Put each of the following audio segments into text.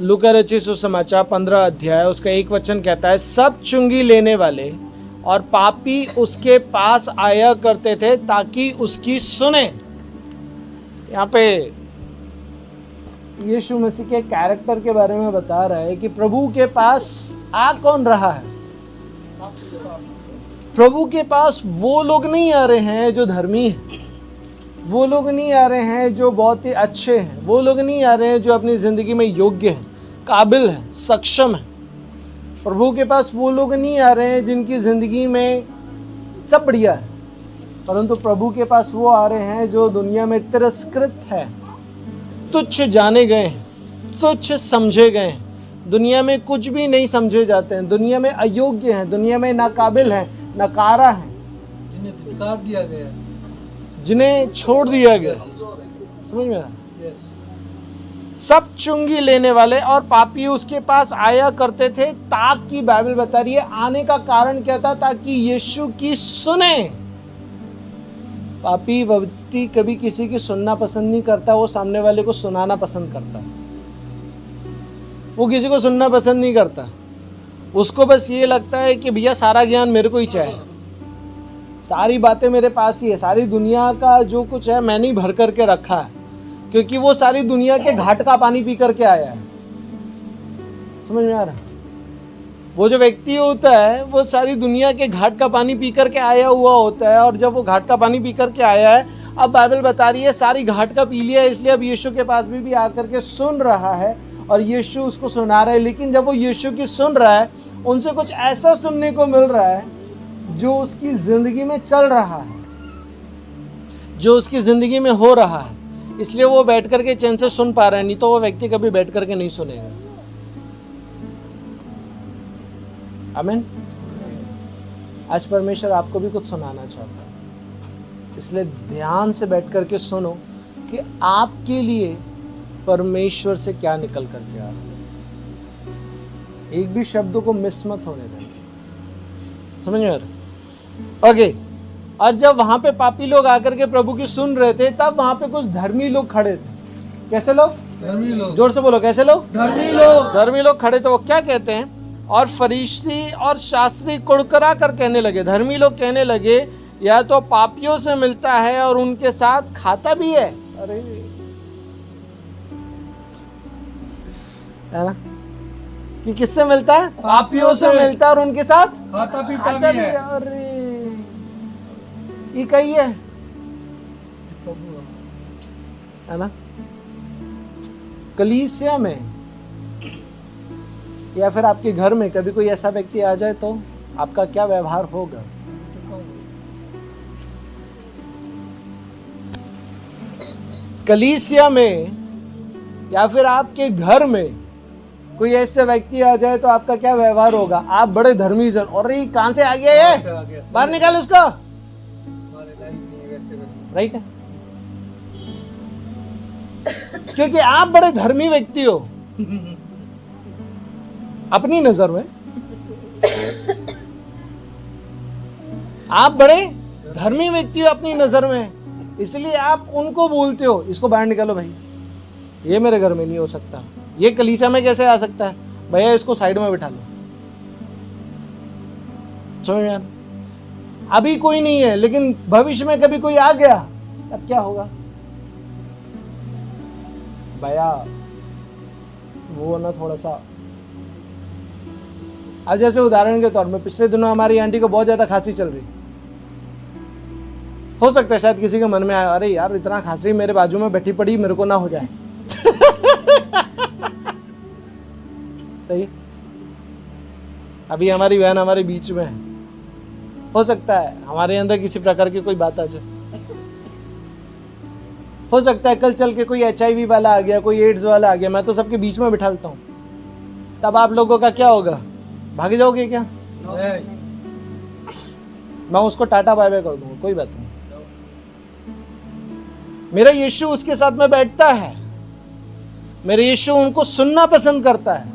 लूका रचित सुसमाचार 15 अध्याय उसका 1 वचन कहता है, सब चुंगी लेने वाले और पापी उसके पास आया करते थे ताकि उसकी सुने। यहाँ पे यीशु मसीह के कैरेक्टर के बारे में बता रहा है कि प्रभु के पास आ कौन रहा है। प्रभु के पास वो लोग नहीं आ रहे हैं जो धर्मी हैं, वो लोग नहीं आ रहे हैं जो बहुत ही अच्छे हैं, वो लोग नहीं आ रहे हैं जो अपनी ज़िंदगी में योग्य हैं, काबिल हैं, सक्षम हैं। प्रभु के पास वो लोग नहीं आ रहे हैं जिनकी ज़िंदगी में सब बढ़िया है, परंतु प्रभु के पास वो आ रहे हैं जो दुनिया में तिरस्कृत है, तुच्छ जाने गए हैं, तुच्छ समझे गए हैं, दुनिया में कुछ भी नहीं समझे जाते हैं, दुनिया में अयोग्य हैं, दुनिया में नाकाबिल हैं, नकारा हैं, जिन्हें धिक्कार दिया गया, जिन्हें छोड़ दिया गया। समझ में आया? सब चुंगी लेने वाले और पापी उसके पास आया करते थे ताकि, बाइबल बता रही है आने का कारण क्या था, ताकि यीशु की सुने। पापी व्यक्ति कभी किसी की सुनना पसंद नहीं करता, वो सामने वाले को सुनाना पसंद करता है। वो किसी को सुनना पसंद नहीं करता, उसको बस ये लगता है कि भैया सारा ज्ञान मेरे को ही चाहिए, सारी बातें मेरे पास ही है, सारी दुनिया का जो कुछ है मैंने ही भर करके रखा है, क्योंकि वो सारी दुनिया के घाट का पानी पी करके आया है। समझ में आ रहा है? वो जो व्यक्ति होता है वो सारी दुनिया के घाट का पानी पी करके आया हुआ होता है, और जब वो घाट का पानी पी करके आया है, अब बाइबल बता रही है सारी घाट का पी लिया है, इसलिए अब यीशु के पास भी आकर के सुन रहा है और यीशु उसको सुना रहा है। लेकिन जब वो यीशु की सुन रहा है, उनसे कुछ ऐसा सुनने को मिल रहा है जो उसकी जिंदगी में चल रहा है, जो उसकी जिंदगी में हो रहा है, इसलिए वो बैठ करके चैन से सुन पा रहा है, नहीं तो वो व्यक्ति कभी बैठ करके नहीं सुनेगा। आमीन। आज परमेश्वर आपको भी कुछ सुनाना चाहता है, इसलिए ध्यान से बैठ करके सुनो कि आपके लिए परमेश्वर से क्या निकल करके आ रहा है। एक भी शब्द को मिस मत होने देना। समझ में आ रहा? ओके। और जब वहां पे पापी लोग आकर के प्रभु की सुन रहे थे, तब वहां पे कुछ धर्मी लोग खड़े थे। कैसे लोग? धर्मी लोग। जोर से बोलो, कैसे लोग? धर्मी लोग। धर्मी लोग खड़े थे। वो क्या कहते हैं? और फरीसी और शास्त्री कुड़कुड़ा कर कहने लगे, धर्मी लोग कहने लगे, या तो पापियों से मिलता है और उनके साथ खाता भी है। अरे है ना कि किससे मिलता है? पापियों से मिलता है और उनके साथ खाता पीता भी है। अरे ये कही है ना? कलीसिया में या फिर आपके घर में कभी कोई ऐसा व्यक्ति आ जाए तो आपका क्या व्यवहार होगा? कलीसिया में या फिर आपके घर में कोई ऐसे व्यक्ति आ जाए तो आपका क्या व्यवहार होगा? आप बड़े धर्मी जन, और ये कहां से आ गया ये, बाहर निकाल उसको, राइट है? क्योंकि आप बड़े धर्मी व्यक्ति हो अपनी नजर में, आप बड़े धर्मी व्यक्ति हो अपनी नजर में, इसलिए आप उनको बोलते हो इसको बाहर निकालो भाई, ये मेरे घर में नहीं हो सकता, ये कलीसिया में कैसे आ सकता है, भैया इसको साइड में बिठा लो। समझ में यार? अभी कोई नहीं है, लेकिन भविष्य में कभी कोई आ गया तब क्या होगा? भैया वो ना थोड़ा सा, अब जैसे उदाहरण के तौर में पिछले दिनों हमारी आंटी को बहुत ज्यादा खांसी चल रही, हो सकता है शायद किसी के मन में आया, अरे यार इतना खांसी मेरे बाजू में बैठी पड़ी, मेरे को ना हो जाए। सही। अभी हमारी बहन हमारे बीच में है, हो सकता है हमारे अंदर किसी प्रकार की कोई बात आ जाए, हो सकता है कल चल के कोई HIV वाला आ गया, कोई एड्स वाला आ गया, मैं तो सबके बीच में बिठालता हूँ, तब आप लोगों का क्या होगा? भाग जाओगे क्या? मैं उसको टाटा बाय बाय कर दूंगा, कोई बात नहीं, मेरा यीशु उसके साथ में बैठता है, मेरे यीशु उनको सुनना पसंद करता है।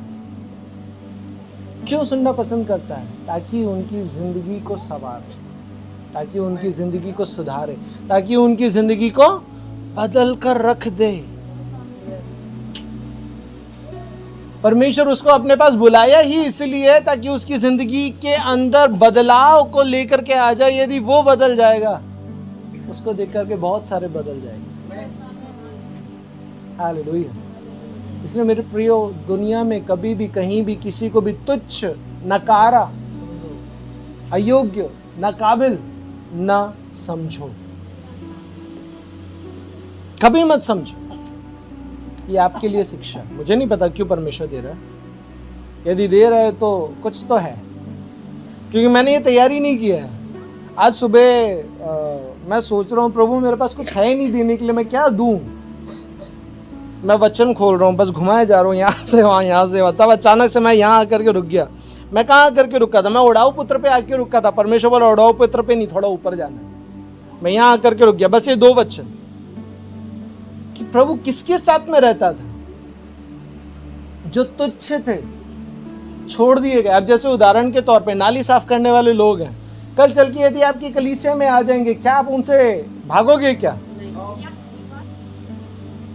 क्यों सुनना पसंद करता है? ताकि उनकी जिंदगी को संवारे, ताकि उनकी जिंदगी को सुधारे, ताकि उनकी जिंदगी को बदल कर रख दे। परमेश्वर उसको अपने पास बुलाया ही इसलिए ताकि उसकी जिंदगी के अंदर बदलाव को लेकर के आ जाए। यदि वो बदल जाएगा, उसको देख करके बहुत सारे बदल जाएंगे। हालेलुया। इसलिए मेरे प्रियो, दुनिया में कभी भी कहीं भी किसी को भी तुच्छ, नकारा, अयोग्य, नाकाबिल ना समझो। कभी मत समझो। ये आपके लिए शिक्षा है। मुझे नहीं पता क्यों परमेश्वर दे रहा है। यदि दे रहा है तो कुछ तो है, क्योंकि मैंने ये तैयारी नहीं किया है। आज सुबह मैं सोच रहा हूँ, प्रभु मेरे पास कुछ है ही नहीं देने के लिए, मैं क्या दूं। मैं वचन खोल रहा हूँ, बस घुमाए जा रहा हूँ यहाँ से वहाँ, यहाँ से वहाँ। तब अचानक से मैं यहाँ आकर के रुक गया। मैं कहाँ आकर के रुका था? मैं उड़ाऊ पुत्र पे आके रुका था। परमेश्वर बोला उड़ाऊ पुत्र पे नहीं, थोड़ा ऊपर जाना है। मैं यहाँ आकर के रुक गया। बस ये 2 वचन कि प्रभु किसके साथ में रहता था? जो तुच्छ थे, छोड़ दिए गए। अब जैसे उदाहरण के तौर पे नाली साफ करने वाले लोग हैं, कल चल के यदि आपकी कलीसिया में आ जाएंगे, क्या आप उनसे भागोगे क्या?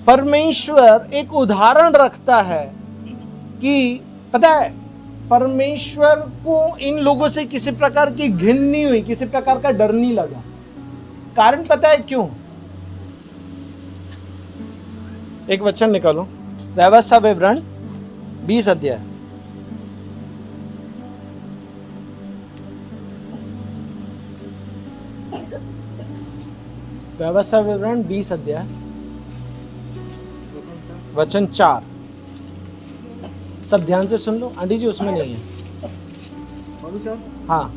परमेश्वर एक उदाहरण रखता है कि पता है, परमेश्वर को इन लोगों से किसी प्रकार की घिन नहीं हुई, किसी प्रकार का डर नहीं लगा। कारण पता है क्यों? एक वचन निकालो, व्यवस्था विवरण 20 अध्याय। व्यवस्था विवरण 20 अध्याय वचन 4। सब ध्यान से सुन लो। आंटी जी उसमें नहीं है। हाँ,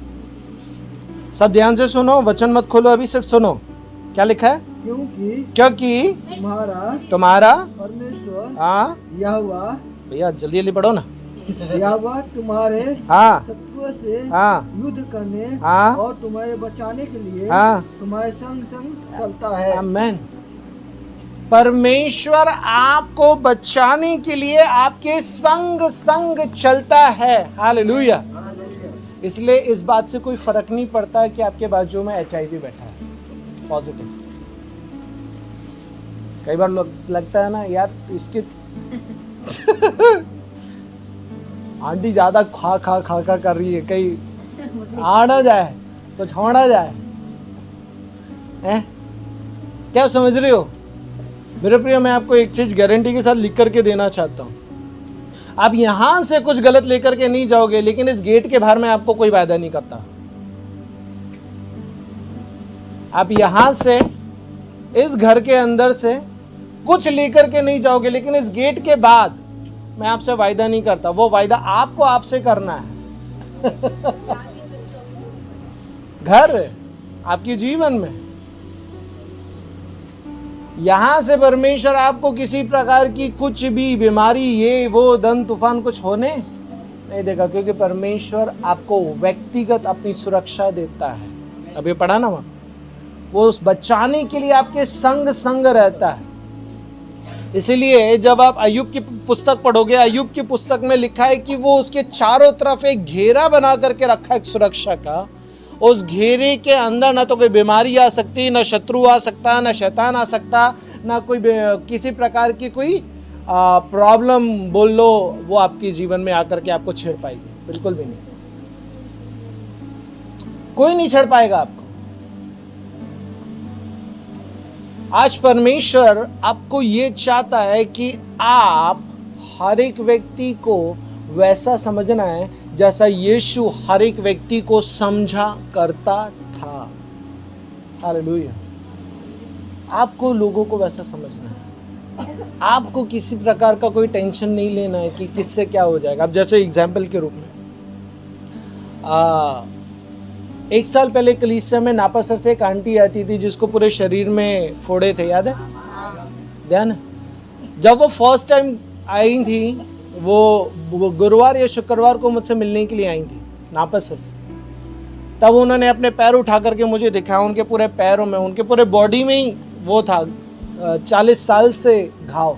सब ध्यान से सुनो, वचन मत खोलो अभी, सिर्फ सुनो क्या लिखा है। क्योंकि तुम्हारा परमेश्वर हाँ यहोवा, भैया जल्दी जल्दी पढ़ो ना। यहोवा तुम्हारे हाँ शत्रुओं से हाँ युद्ध करने हाँ और तुम्हारे बचाने के लिए हाँ तुम्हारे संग संग चलता है। आमेन। परमेश्वर आपको बचाने के लिए आपके संग संग चलता है। हालेलुया। इसलिए इस बात से कोई फर्क नहीं पड़ता कि आपके बाजू में HIV बैठा है, पॉजिटिव। कई बार लगता है ना यार, इसके आंटी ज्यादा खा खा खा खा कर रही है, कहीं आ ना जाए, कुछ हो ना जाए। क्या समझ रहे हो मेरे प्रिय? मैं आपको एक चीज गारंटी के साथ लिख करके देना चाहता हूं। आप यहां से कुछ गलत लेकर के नहीं जाओगे, लेकिन इस गेट के बाहर में आपको कोई वायदा नहीं करता। आप यहां से, इस घर के अंदर से कुछ लेकर के नहीं जाओगे, लेकिन इस गेट के बाद मैं आपसे वायदा नहीं करता। वो वायदा आपको आपसे करना है। घर आपके जीवन में, यहां से परमेश्वर आपको किसी प्रकार की कुछ भी बीमारी, ये वो दन तूफान कुछ होने नहीं देगा, क्योंकि परमेश्वर आपको व्यक्तिगत अपनी सुरक्षा देता है। अभी पढ़ा ना, वो उस बचाने के लिए आपके संग संग रहता है। इसीलिए जब आप अय्यूब की पुस्तक पढ़ोगे, अय्यूब की पुस्तक में लिखा है कि वो उसके चारों तरफ एक घेरा बना करके रखा है, एक सुरक्षा का। उस घेरे के अंदर ना तो कोई बीमारी आ सकती, ना शत्रु आ सकता, ना शैतान आ सकता, ना कोई किसी प्रकार की कोई प्रॉब्लम बोल लो वो आपके जीवन में आकर के आपको छेड़ पाएगी। बिल्कुल भी नहीं, कोई नहीं छेड़ पाएगा आपको। आज परमेश्वर आपको ये चाहता है कि आप हर एक व्यक्ति को वैसा समझना है जैसा यीशु हर एक व्यक्ति को समझा करता था। हालेलुया। आपको लोगों को वैसा समझना है। आपको किसी प्रकार का कोई टेंशन नहीं लेना है कि किससे क्या हो जाएगा। अब जैसे एग्जाम्पल के रूप में, 1 साल पहले कलीसिया में नापासर से एक आंटी आती थी जिसको पूरे शरीर में फोड़े थे, याद है? ध्यान है? जब वो फर्स्ट टाइम आई थी, वो गुरुवार या शुक्रवार को मुझसे मिलने के लिए आई थी नापासर से। तब उन्होंने अपने पैर उठा करके मुझे दिखाया। उनके पूरे पैरों में, उनके पूरे बॉडी में ही वो था 40 साल से घाव,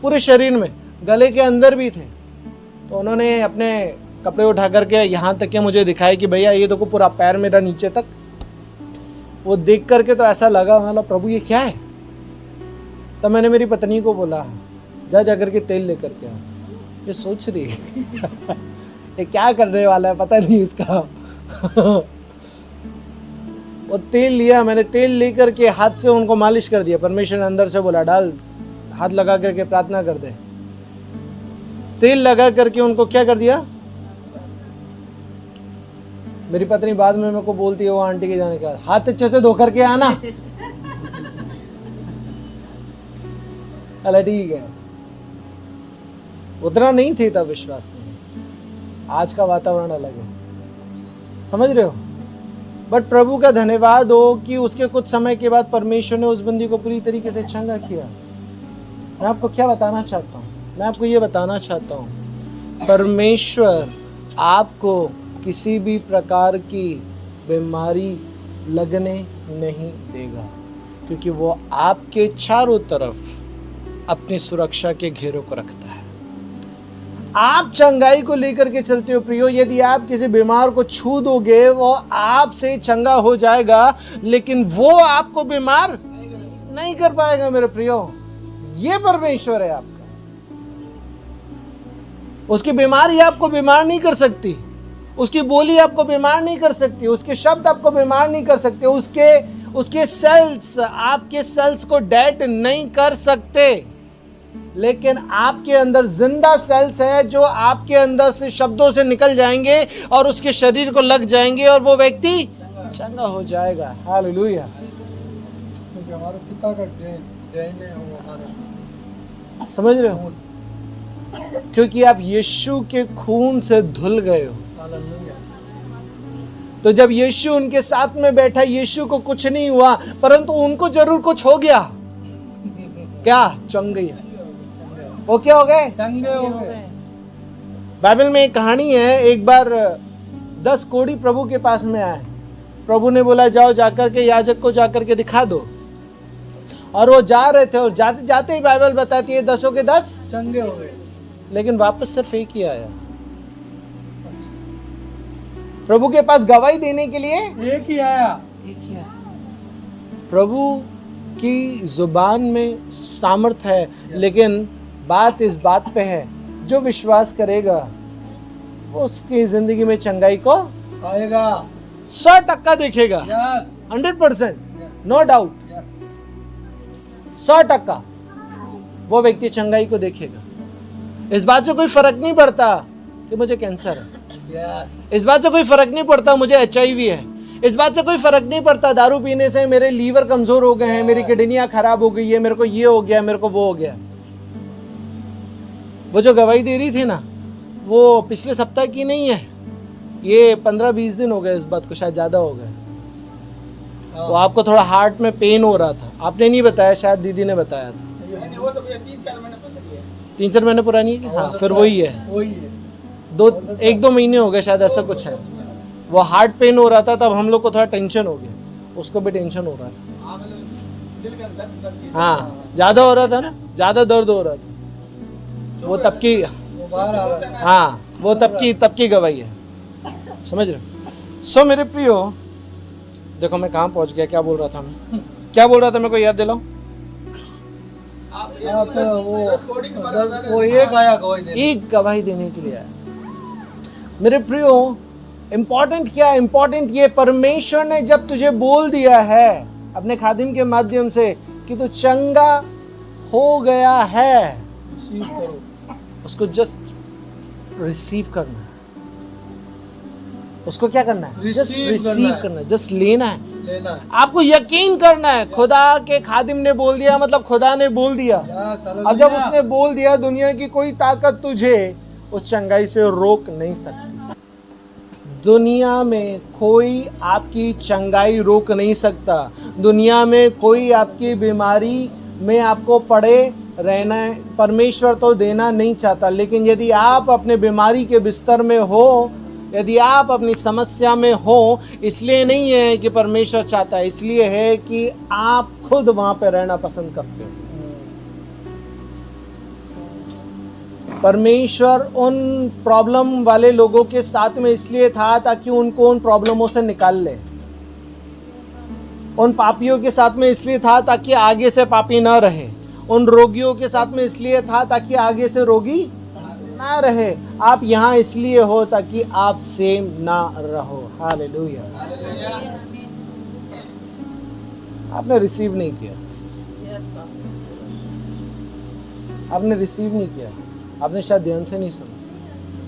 पूरे शरीर में, गले के अंदर भी थे। तो उन्होंने अपने कपड़े उठा करके यहाँ तक के मुझे दिखाया कि भैया ये देखो पूरा पैर मेरा नीचे तक। वो देख करके तो ऐसा लगा, मतलब प्रभु ये क्या है। तब मैंने मेरी पत्नी को बोला, जा करके तेल लेकर के आ। ये सोच रही है ये क्या करने वाला है पता नहीं इसका वो तेल लिया मैंने, तेल लेकर के हाथ से उनको मालिश कर दिया। परमेश्वर ने अंदर से बोला डाल, हाथ लगा करके प्रार्थना कर दे। तेल लगा करके उनको क्या कर दिया। मेरी पत्नी बाद में मेरे को बोलती है वो आंटी के जाने का, हाथ अच्छे से धो करके आना। अरे ठीक है, उतना नहीं थे तब विश्वास में, आज का वातावरण अलग है, समझ रहे हो। बट प्रभु का धन्यवाद हो कि उसके कुछ समय के बाद परमेश्वर ने उस बंदी को पूरी तरीके से चंगा किया। मैं आपको क्या बताना चाहता हूँ, मैं आपको ये बताना चाहता हूँ, परमेश्वर आपको किसी भी प्रकार की बीमारी लगने नहीं देगा, क्योंकि वो आपके चारों तरफ अपनी सुरक्षा के घेरों को रखता है। आप चंगाई को लेकर के चलते हो प्रियो। यदि आप किसी बीमार को छू दोगे वो आपसे चंगा हो जाएगा, लेकिन वो आपको बीमार नहीं कर पाएगा मेरे प्रियो। ये परमेश्वर है आपका। उसकी बीमारी आपको बीमार नहीं कर सकती, उसकी बोली आपको बीमार नहीं कर सकती, उसके शब्द आपको बीमार नहीं कर सकते, उसके सेल्स आपके सेल्स को डेड नहीं कर सकते। लेकिन आपके अंदर जिंदा सेल्स है जो आपके अंदर से शब्दों से निकल जाएंगे और उसके शरीर को लग जाएंगे और वो व्यक्ति चंगा हो जाएगा। हालेलुया। क्योंकि हमारे पिता का DNA है वो हमारे, समझ रहे हो, क्योंकि आप यीशु के खून से धुल गए हो। हालेलुया। तो जब यीशु उनके साथ में बैठा, यीशु को कुछ नहीं हुआ, परंतु उनको जरूर कुछ हो गया। क्या चंगे, वो क्या हो गए, चंगे हो गए। बाइबल में एक कहानी है, एक बार 10 कोढ़ी प्रभु के पास में आए। प्रभु ने बोला जाओ जाकर के याजक को जाकर के दिखा दो, और वो जा रहे थे और जाते जाते ही बाइबल बताती है 10 के 10 चंगे हो गए। लेकिन वापस सिर्फ एक ही आया। प्रभु के पास गवाही देने के लिए एक ही आया। प्रभु की जुबान में सामर्थ है, लेकिन बात इस बात पे है, जो विश्वास करेगा वो उसकी जिंदगी में चंगाई को आएगा, 100% देखेगा। यस 100%, नो डाउट, यस 100% वो व्यक्ति चंगाई को देखेगा। इस बात से कोई फर्क नहीं पड़ता कि मुझे कैंसर है, यस इस बात से कोई फर्क नहीं पड़ता मुझे HIV है, इस बात से कोई फर्क नहीं पड़ता दारू पीने से मेरे लीवर कमजोर हो गए हैं, मेरी किडनियां खराब हो गई है, मेरे को ये हो गया, मेरे को वो हो गया। वो जो गवाही दे रही थी ना, वो पिछले सप्ताह की नहीं है, ये 15-20 दिन हो गए इस बात को, शायद ज़्यादा हो गए। वो आपको थोड़ा हार्ट में पेन हो रहा था, आपने नहीं बताया, शायद दीदी ने बताया था। वो तो 3-4 महीने पहले है। 3-4 महीने पुरानी है, हाँ फिर वही है, वही है। 1-2 महीने हो गए शायद, ऐसा कुछ है। वो हार्ट पेन हो रहा था, तब हम लोग को थोड़ा टेंशन हो गया, उसको भी टेंशन हो रहा था। हाँ ज़्यादा हो रहा था ना, ज़्यादा दर्द हो रहा था, वो तब की, हाँ वो तब की गवाही है, समझ रहे। सो मेरे प्रियो, देखो मैं कहाँ पहुँच गया, क्या बोल रहा था मैं, क्या बोल रहा था, मेरे को याद दिलाओ। वो एक आया गवाही देने। एक गवाही देने के लिए आया। मेरे प्रियो, इंपॉर्टेंट क्या है, इंपॉर्टेंट ये, परमेश्वर ने जब तुझे बोल दिया है अपने खादिम के माध्यम से कि तू चंगा हो गया है, रिसीव करो, उसको जस्ट रिसीव करना है। उसको क्या करना है, जस्ट रिसीव करना है, जस्ट लेना है, लेना है। आपको यकीन करना है। खुदा के खादिम ने बोल दिया, मतलब खुदा ने बोल दिया। यस, अब जब उसने बोल दिया, दुनिया की कोई ताकत तुझे उस चंगाई से रोक नहीं सकती। दुनिया में कोई आपकी चंगाई रोक नहीं सकता। दुनिया में कोई आपकी बीमारी में आपको पड़े रहना है, परमेश्वर तो देना नहीं चाहता। लेकिन यदि आप अपने बीमारी के बिस्तर में हो, यदि आप अपनी समस्या में हो, इसलिए नहीं है कि परमेश्वर चाहता है, इसलिए है कि आप खुद वहां पे रहना पसंद करते हो। परमेश्वर उन प्रॉब्लम वाले लोगों के साथ में इसलिए था ताकि उनको उन प्रॉब्लमों से निकाल ले। उन पापियों के साथ में इसलिए था ताकि आगे से पापी न रहे। उन रोगियों के साथ में इसलिए था ताकि आगे से रोगी ना रहे। आप यहाँ इसलिए हो ताकि आप सेम ना रहो। हालेलुया। आपने रिसीव नहीं किया, आपने रिसीव नहीं किया, आपने शायद ध्यान से नहीं सुना।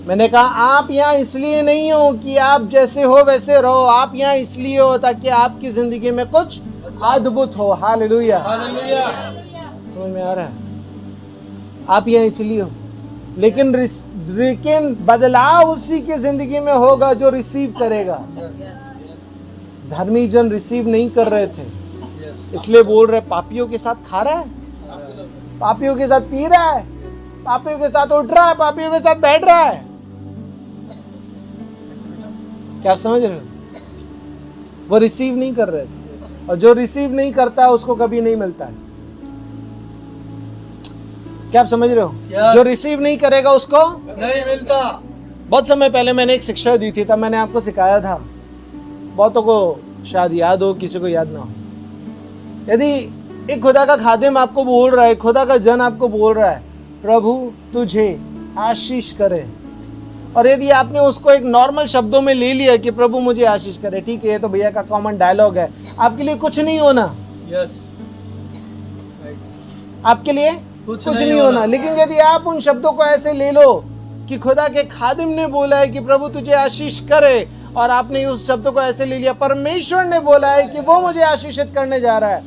मैंने कहा आप यहाँ इसलिए नहीं हो कि आप जैसे हो वैसे रहो, आप यहाँ इसलिए हो ताकि आपकी जिंदगी में कुछ अद्भुत हो। हालेलुया। समझ में आ रहा है? आप यहाँ इसलिए हो, लेकिन बदलाव उसी की जिंदगी में होगा जो रिसीव करेगा। धर्मी जन रिसीव नहीं कर रहे थे, इसलिए बोल रहे पापियों के साथ खा रहा है, पापियों के साथ पी रहा है, पापियों के साथ उठ रहा है, पापियों के साथ बैठ रहा है। क्या आप समझ रहे हो? वो रिसीव नहीं कर रहे थे, और जो रिसीव नहीं करता है उसको कभी नहीं मिलता है। क्या आप समझ रहे हो? जो रिसीव नहीं करेगा उसको नहीं मिलता। बहुत समय पहले मैंने एक शिक्षा दी थी, तब मैंने आपको सिखाया था, बहुतों को शायद याद हो, किसी को याद ना हो। यदि एक खुदा का खादिम आपको बोल रहा है, खुदा का जन आपको बोल रहा है प्रभु तुझे आशीष करे, और यदि आपने उसको एक नॉर्मल शब्दों में ले लिया कि प्रभु मुझे आशीष करे, ठीक है, ये तो भैया का कॉमन डायलॉग है, आपके लिए कुछ नहीं होना। यस, आपके लिए कुछ नहीं होना। लेकिन यदि आप उन शब्दों को ऐसे ले लो कि खुदा के खादिम ने बोला है कि प्रभु तुझे आशीष करे, और आपने उस शब्दों को ऐसे ले लिया परमेश्वर ने बोला है कि वो मुझे आशीषित करने जा रहा है,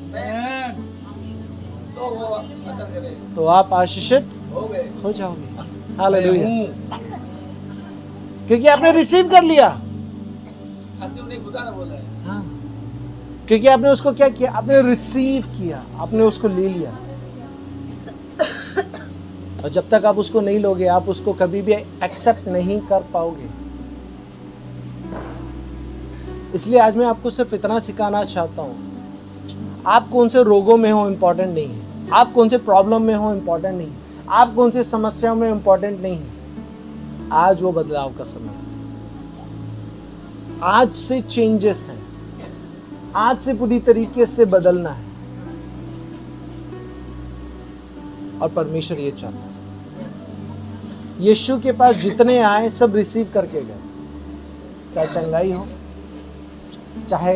तो वो असर करे, तो आप आशीषित हो जाओगे। हालेलुया। क्योंकि आपने रिसीव कर लिया। खुदा ने बोला है। हाँ, क्योंकि आपने उसको क्या किया? आपने रिसीव किया, आपने उसको ले लिया। और जब तक आप उसको नहीं लोगे, आप उसको कभी भी एक्सेप्ट नहीं कर पाओगे। इसलिए आज मैं आपको सिर्फ इतना सिखाना चाहता हूं, आप कौन से रोगों में हो इंपॉर्टेंट नहीं है, आप कौन से प्रॉब्लम में हो इंपॉर्टेंट नहीं, आप कौन से समस्याओं में इंपॉर्टेंट नहीं है। आज वो बदलाव का समय है। आज से चेंजेस हैं, आज से पूरी तरीके से बदलना है, और परमेश्वर ये चाहता है। यीशु के पास जितने आए सब रिसीव करके गए, चाहे चंगाई हो, चाहे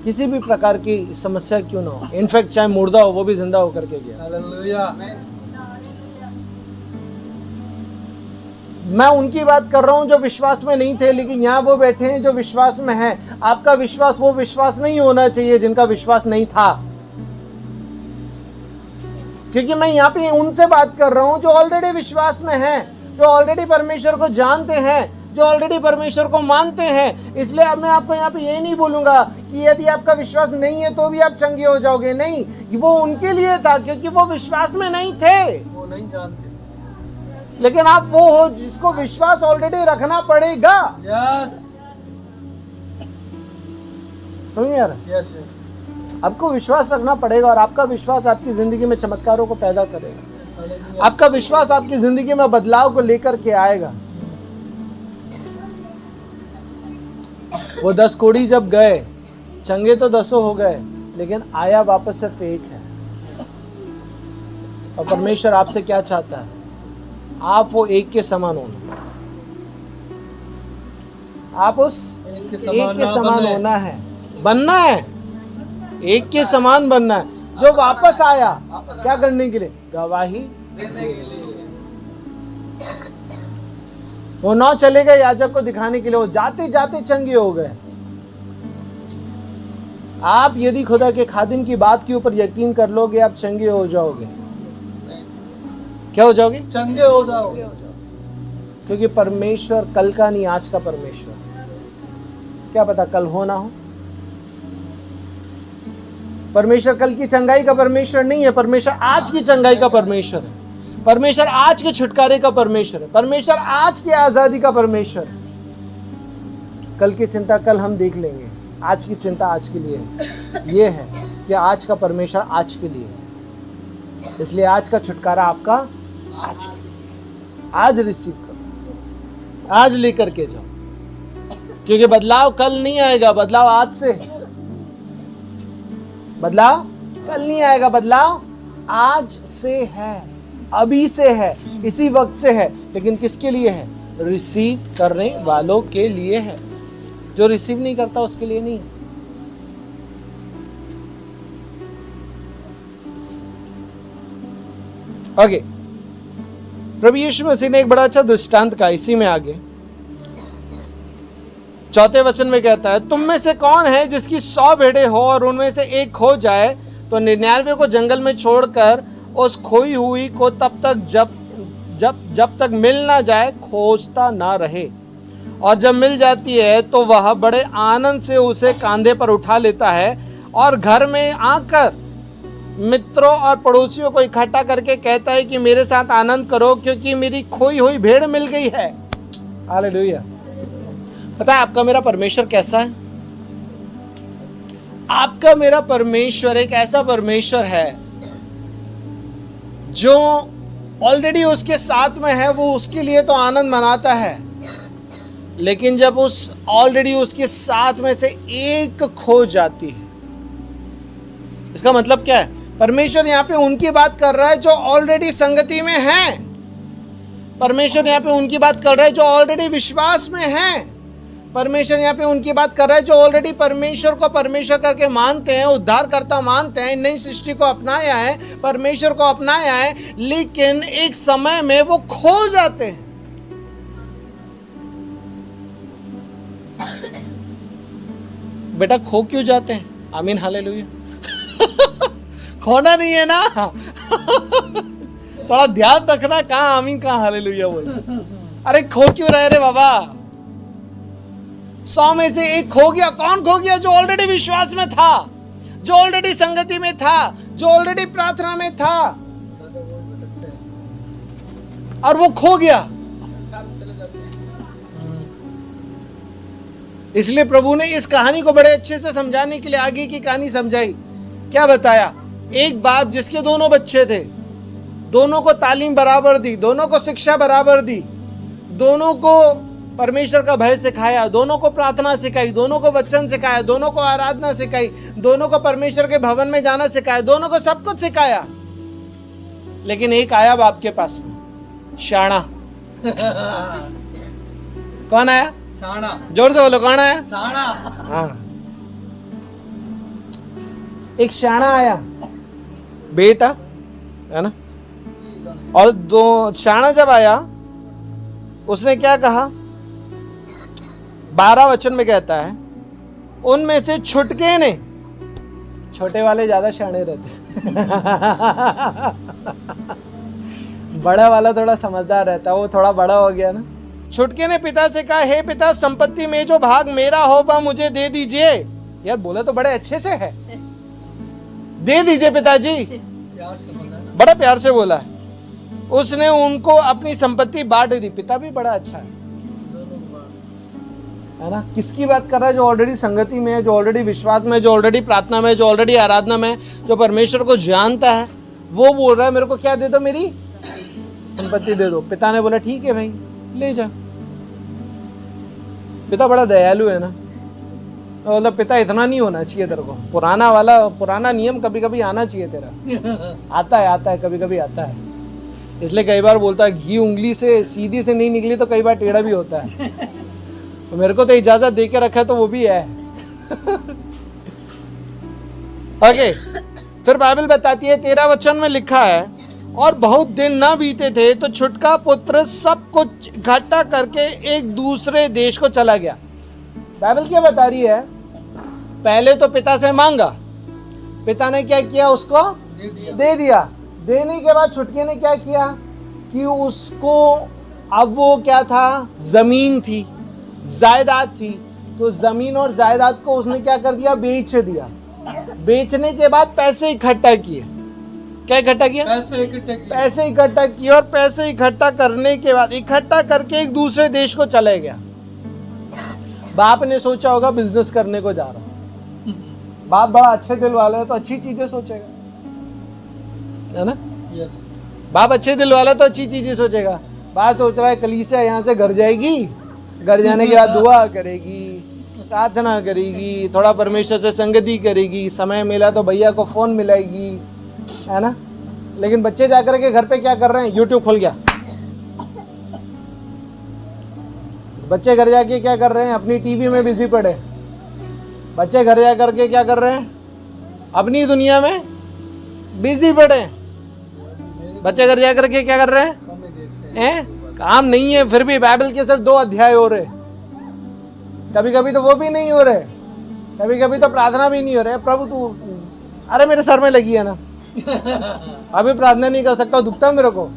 किसी भी प्रकार की समस्या क्यों ना हो, इनफैक्ट चाहे मुर्दा हो वो भी जिंदा होकर के गया। हालेलुया। मैं उनकी बात कर रहा हूं जो विश्वास में नहीं थे, लेकिन यहाँ वो बैठे हैं जो विश्वास में हैं। आपका विश्वास वो विश्वास नहीं होना चाहिए जिनका विश्वास नहीं था, क्योंकि मैं यहाँ पे उनसे बात कर रहा हूं जो ऑलरेडी विश्वास में हैं, जो ऑलरेडी परमेश्वर को जानते हैं, जो ऑलरेडी परमेश्वर को मानते हैं। इसलिए अब मैं आपको यहाँ पे ये नहीं बोलूंगा कि यदि आपका विश्वास नहीं है तो भी आप चंगे हो जाओगे, नहीं, वो उनके लिए था क्योंकि वो विश्वास में नहीं थे, वो नहीं जानते। लेकिन आप वो हो जिसको विश्वास ऑलरेडी रखना पड़ेगा। यस, समझ में आ रहा है? Yes, yes. आपको विश्वास रखना पड़ेगा, और आपका विश्वास आपकी जिंदगी में चमत्कारों को पैदा करेगा। आपका विश्वास आपकी जिंदगी में बदलाव को लेकर के आएगा। वो 10 कोढ़ी जब गए, चंगे तो 10 हो गए, लेकिन आया वापस सिर्फ एक है। और परमेश्वर आपसे क्या चाहता है? आप वो एक के समान होना, आप उस एक के समान होना है, बनना है, एक के समान बनना है। जो वापस आया क्या करने के लिए? गवाही देने के लिए। वो 9 चले गए याजक को दिखाने के लिए, वो जाते जाते चंगे हो गए। आप यदि खुदा के खादिम की बात के ऊपर यकीन कर लोगे, आप चंगे हो जाओगे। क्या हो जाओगे? चंगे हो जाओगे। क्योंकि परमेश्वर कल का नहीं, आज का परमेश्वर। क्या पता कल हो ना हो। परमेश्वर कल की चंगाई का परमेश्वर नहीं है, परमेश्वर आज की चंगाई का परमेश्वर है। परमेश्वर आज के छुटकारे का परमेश्वर है। परमेश्वर आज की आजादी का परमेश्वर है। कल की चिंता कल हम देख लेंगे, आज की चिंता आज के लिए है। ये है कि आज का परमेश्वर आज के लिए है। इसलिए आज का छुटकारा आपका आज, आज रिसीव करो, आज लेकर के जाओ, क्योंकि बदलाव कल नहीं आएगा, बदलाव आज से है। बदलाव कल नहीं आएगा, बदलाव आज से है। अभी से है, इसी वक्त से है, लेकिन किसके लिए है? रिसीव करने वालों के लिए है। जो रिसीव नहीं करता उसके लिए नहीं। ओके, प्रभु यीशु मसीह ने एक बड़ा अच्छा दृष्टांत कहा, इसी में आगे 4 वचन में कहता है, तुम में से कौन है जिसकी 100 भेड़ें हो और उनमें से एक खो जाए तो 99 को जंगल में छोड़कर उस खोई हुई को तब तक जब तक मिल ना जाए खोजता ना रहे, और जब मिल जाती है तो वह बड़े आनंद से उसे कंधे पर उठा लेता है और घर में आकर मित्रों और पड़ोसियों को इकट्ठा करके कहता है कि मेरे साथ आनंद करो क्योंकि मेरी खोई हुई भेड़ मिल गई है। हालेलुया। पता है आपका मेरा परमेश्वर कैसा है? आपका मेरा परमेश्वर एक ऐसा परमेश्वर है जो ऑलरेडी उसके साथ में है। वो उसके लिए तो आनंद मनाता है, लेकिन जब उस ऑलरेडी उसके साथ में से एक खो जाती है, इसका मतलब क्या है? परमेश्वर यहाँ पे उनकी बात कर रहा है जो ऑलरेडी संगति में है। परमेश्वर यहाँ पे उनकी बात कर रहा है जो ऑलरेडी विश्वास में है। परमेश्वर यहाँ पे उनकी बात कर रहा है जो ऑलरेडी परमेश्वर को परमेश्वर करके मानते हैं, उद्धारकर्ता मानते हैं, नई सृष्टि को अपनाया है, परमेश्वर को अपनाया है, लेकिन एक समय में वो खो जाते हैं। बेटा खो क्यों जाते हैं? आमीन, हालेलुया। खोना नहीं है ना। थोड़ा ध्यान रखना, कहाँ आमीन कहाँ हालेलुया बोल। अरे खो क्यों रहे रे बाबा? 100 में से एक खो गया। कौन खो गया? जो ऑलरेडी विश्वास में था, जो ऑलरेडी संगति में था, जो ऑलरेडी प्रार्थना में था, और वो खो गया। इसलिए प्रभु ने इस कहानी को बड़े अच्छे से समझाने के लिए आगे की कहानी समझाई। क्या बताया? एक बाप जिसके दोनों बच्चे थे, दोनों को तालीम बराबर दी, दोनों को शिक्षा बराबर दी, दोनों को परमेश्वर का भय सिखाया, दोनों को प्रार्थना सिखाई, दोनों को वचन सिखाया, दोनों को आराधना सिखाई, दोनों को परमेश्वर के भवन में जाना सिखाया, दोनों को सब कुछ सिखाया। लेकिन एक आया बाप के पास में, शाणा। कौन आया? साना। जोर से बोलो, कौन आया? साना। हाँ, एक शाणा आया, बेटा है ना। और दो शाणा जब आया, उसने क्या कहा? 12 वचन में कहता है, उनमें से छुटके ने, छोटे वाले ज्यादा शाणे रहते, बड़ा वाला थोड़ा समझदार रहता है, वो थोड़ा बड़ा हो गया ना। छुटके ने पिता से कहा, हे पिता, संपत्ति में जो भाग मेरा हो वह मुझे दे दीजिए। यार बोला तो बड़े अच्छे से है, दे दीजिए पिताजी, प्यार से बोला ना। बड़ा प्यार से बोला है। उसने उनको अपनी संपत्ति बांट दी। पिता भी बड़ा अच्छा है ना। किसकी बात कर रहा है? जो ऑलरेडी संगति में है, जो ऑलरेडी विश्वास में, जो ऑलरेडी प्रार्थना में, जो ऑलरेडी आराधना में, जो परमेश्वर को जानता है, वो बोल रहा है मेरे को क्या दे दो? मेरी संपत्ति दे दो। पिता ने बोला ठीक है भाई, ले जा। पिता बड़ा दयालु है ना। मतलब पिता इतना नहीं होना चाहिए तेरे को, पुराना नियम कभी कभी आना चाहिए तेरा। आता है कभी कभी आता है। इसलिए कई बार बोलता है घी उंगली से सीधी से नहीं निकली तो कई बार टेढ़ा भी होता है। तो मेरे को तो इजाजत दे के रखा है तो वो भी है। ओके, फिर बाइबल बताती है 13 वचन में लिखा है, और बहुत दिन ना बीते थे तो छुटका पुत्र सब कुछ इकट्ठा करके एक दूसरे देश को चला गया। बाइबल क्या बता रही है? पहले तो पिता से मांगा, पिता ने क्या किया? उसको दे दिया। देने के बाद छुटके ने क्या किया कि उसको, अब वो क्या था? जमीन थी, जायदाद थी, तो जमीन और जायदाद को उसने क्या कर दिया? बेच दिया। बेचने के बाद पैसे इकट्ठा किए। क्या इकट्ठा किया? पैसे इकट्ठा किए। और पैसे इकट्ठा करने के बाद, इकट्ठा करके एक दूसरे देश को चले गया। बाप ने सोचा होगा बिजनेस करने को जा रहा हूं। बाप बड़ा अच्छे दिल वाला है तो अच्छी चीजें सोचेगा, है ना। बाप अच्छे दिल वाला तो अच्छी चीजें सोचेगा। बाप सोच रहा है कलीसिया यहाँ से घर जाएगी, घर जाने के बाद दुआ करेगी, प्रार्थना करेगी, थोड़ा परमेश्वर से संगति करेगी, समय मिला तो भैया को फोन मिलाएगी, है ना। लेकिन बच्चे जाकर के घर पे क्या कर रहे हैं? यूट्यूब खुल गया। बच्चे घर जाके क्या कर रहे हैं? अपनी टीवी में बिजी पड़े। बच्चे घर जा करके क्या कर रहे हैं? अपनी दुनिया में बिजी पड़े। बच्चे घर जा करके क्या कर रहे हैं? कम ही देखते हैं? काम नहीं है, फिर भी बाइबल के सिर्फ 2 अध्याय हो रहे। कभी कभी तो वो भी नहीं हो रहे, कभी कभी तो प्रार्थना भी नहीं हो रहे। प्रभु तू, अरे मेरे सर में लगी है ना, अभी प्रार्थना नहीं कर सकता, दुखता है मेरे को।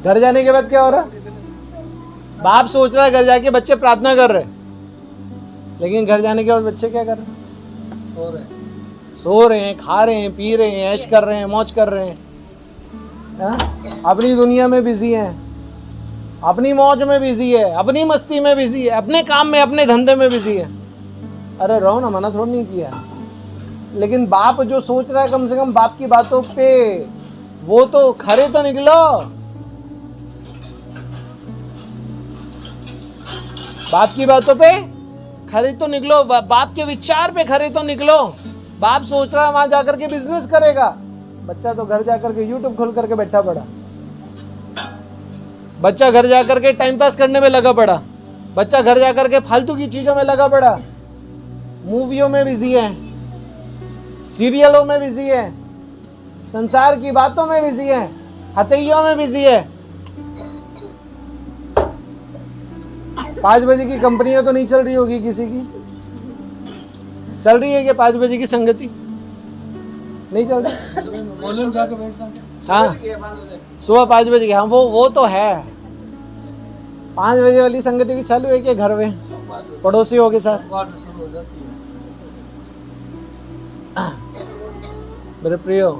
घर जाने के बाद क्या हो रहा? बाप सोच रहा है घर जाके बच्चे प्रार्थना कर रहे, लेकिन घर जाने के बाद बच्चे क्या कर रहे? सो रहे हैं। सो रहे हैं, खा रहे हैं, पी रहे हैं, ऐश कर रहे हैं, मौज कर रहे हैं। हाँ? अपनी दुनिया में बिजी हैं, अपनी मौज में बिजी है, अपनी मस्ती में बिजी है, अपने काम में, अपने धंधे में बिजी है। अरे रहो ना, मना थोड़ा नहीं किया, लेकिन बाप जो सोच रहा है कम से कम बाप की बातों पे वो तो खरे तो निकलो। बाप की बातों पे खरे तो निकलो, बाप के विचार पे खरे तो निकलो। बाप सोच रहा है वहां जाकर के बिजनेस करेगा, बच्चा तो घर जाकर के यूट्यूब खोल करके बैठा पड़ा। बच्चा घर जाकर के टाइम पास करने में लगा पड़ा। बच्चा घर जाकर के फालतू की चीजों में लगा पड़ा, मूवियों में बिजी है, सीरियलों में बिजी है, संसार की बातों में बिजी है, हथैयों में बिजी है। 5 बजे की कंपनियां तो नहीं चल रही होगी किसी की? चल रही है कि 5 बजे की संगति नहीं चल रही? मॉर्निंग जाके बैठना है। हाँ, सुबह 5 बजे की, हाँ वो तो है। 5 बजे वाली संगति भी चालू है कि घर में पड़ोसियों के साथ? सुबह से शुरू हो जाती है। मेरे प्रियो,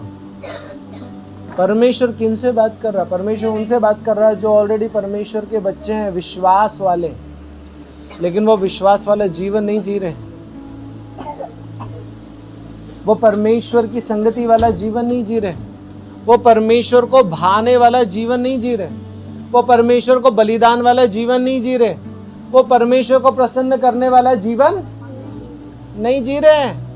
परमेश्वर किन से बात कर रहा? परमेश्वर उनसे बात कर रहा है जो ऑलरेडी परमेश्वर के बच्चे हैं, विश्वास वाले, लेकिन वो विश्वास वाला जीवन नहीं जी रहे। वो परमेश्वर की संगति वाला जीवन नहीं जी रहे, वो परमेश्वर को भाने वाला जीवन नहीं जी रहे, वो परमेश्वर को बलिदान वाला जीवन नहीं जी रहे, वो परमेश्वर को प्रसन्न करने वाला जीवन नहीं जी रहे हैं।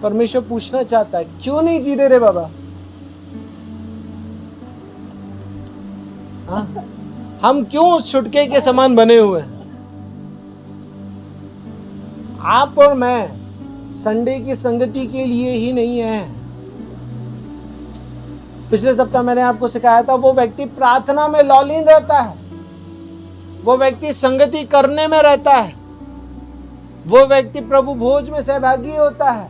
परमेश्वर पूछना चाहता है, क्यों नहीं जी रहे रे बाबा? हाँ? हम क्यों उस छुटके के समान बने हुए हैं? आप और मैं संडे की संगति के लिए ही नहीं है। पिछले सप्ताह मैंने आपको सिखाया था, वो व्यक्ति प्रार्थना में लॉलीन रहता है, वो व्यक्ति संगति करने में रहता है, वो व्यक्ति प्रभु भोज में सहभागी होता है,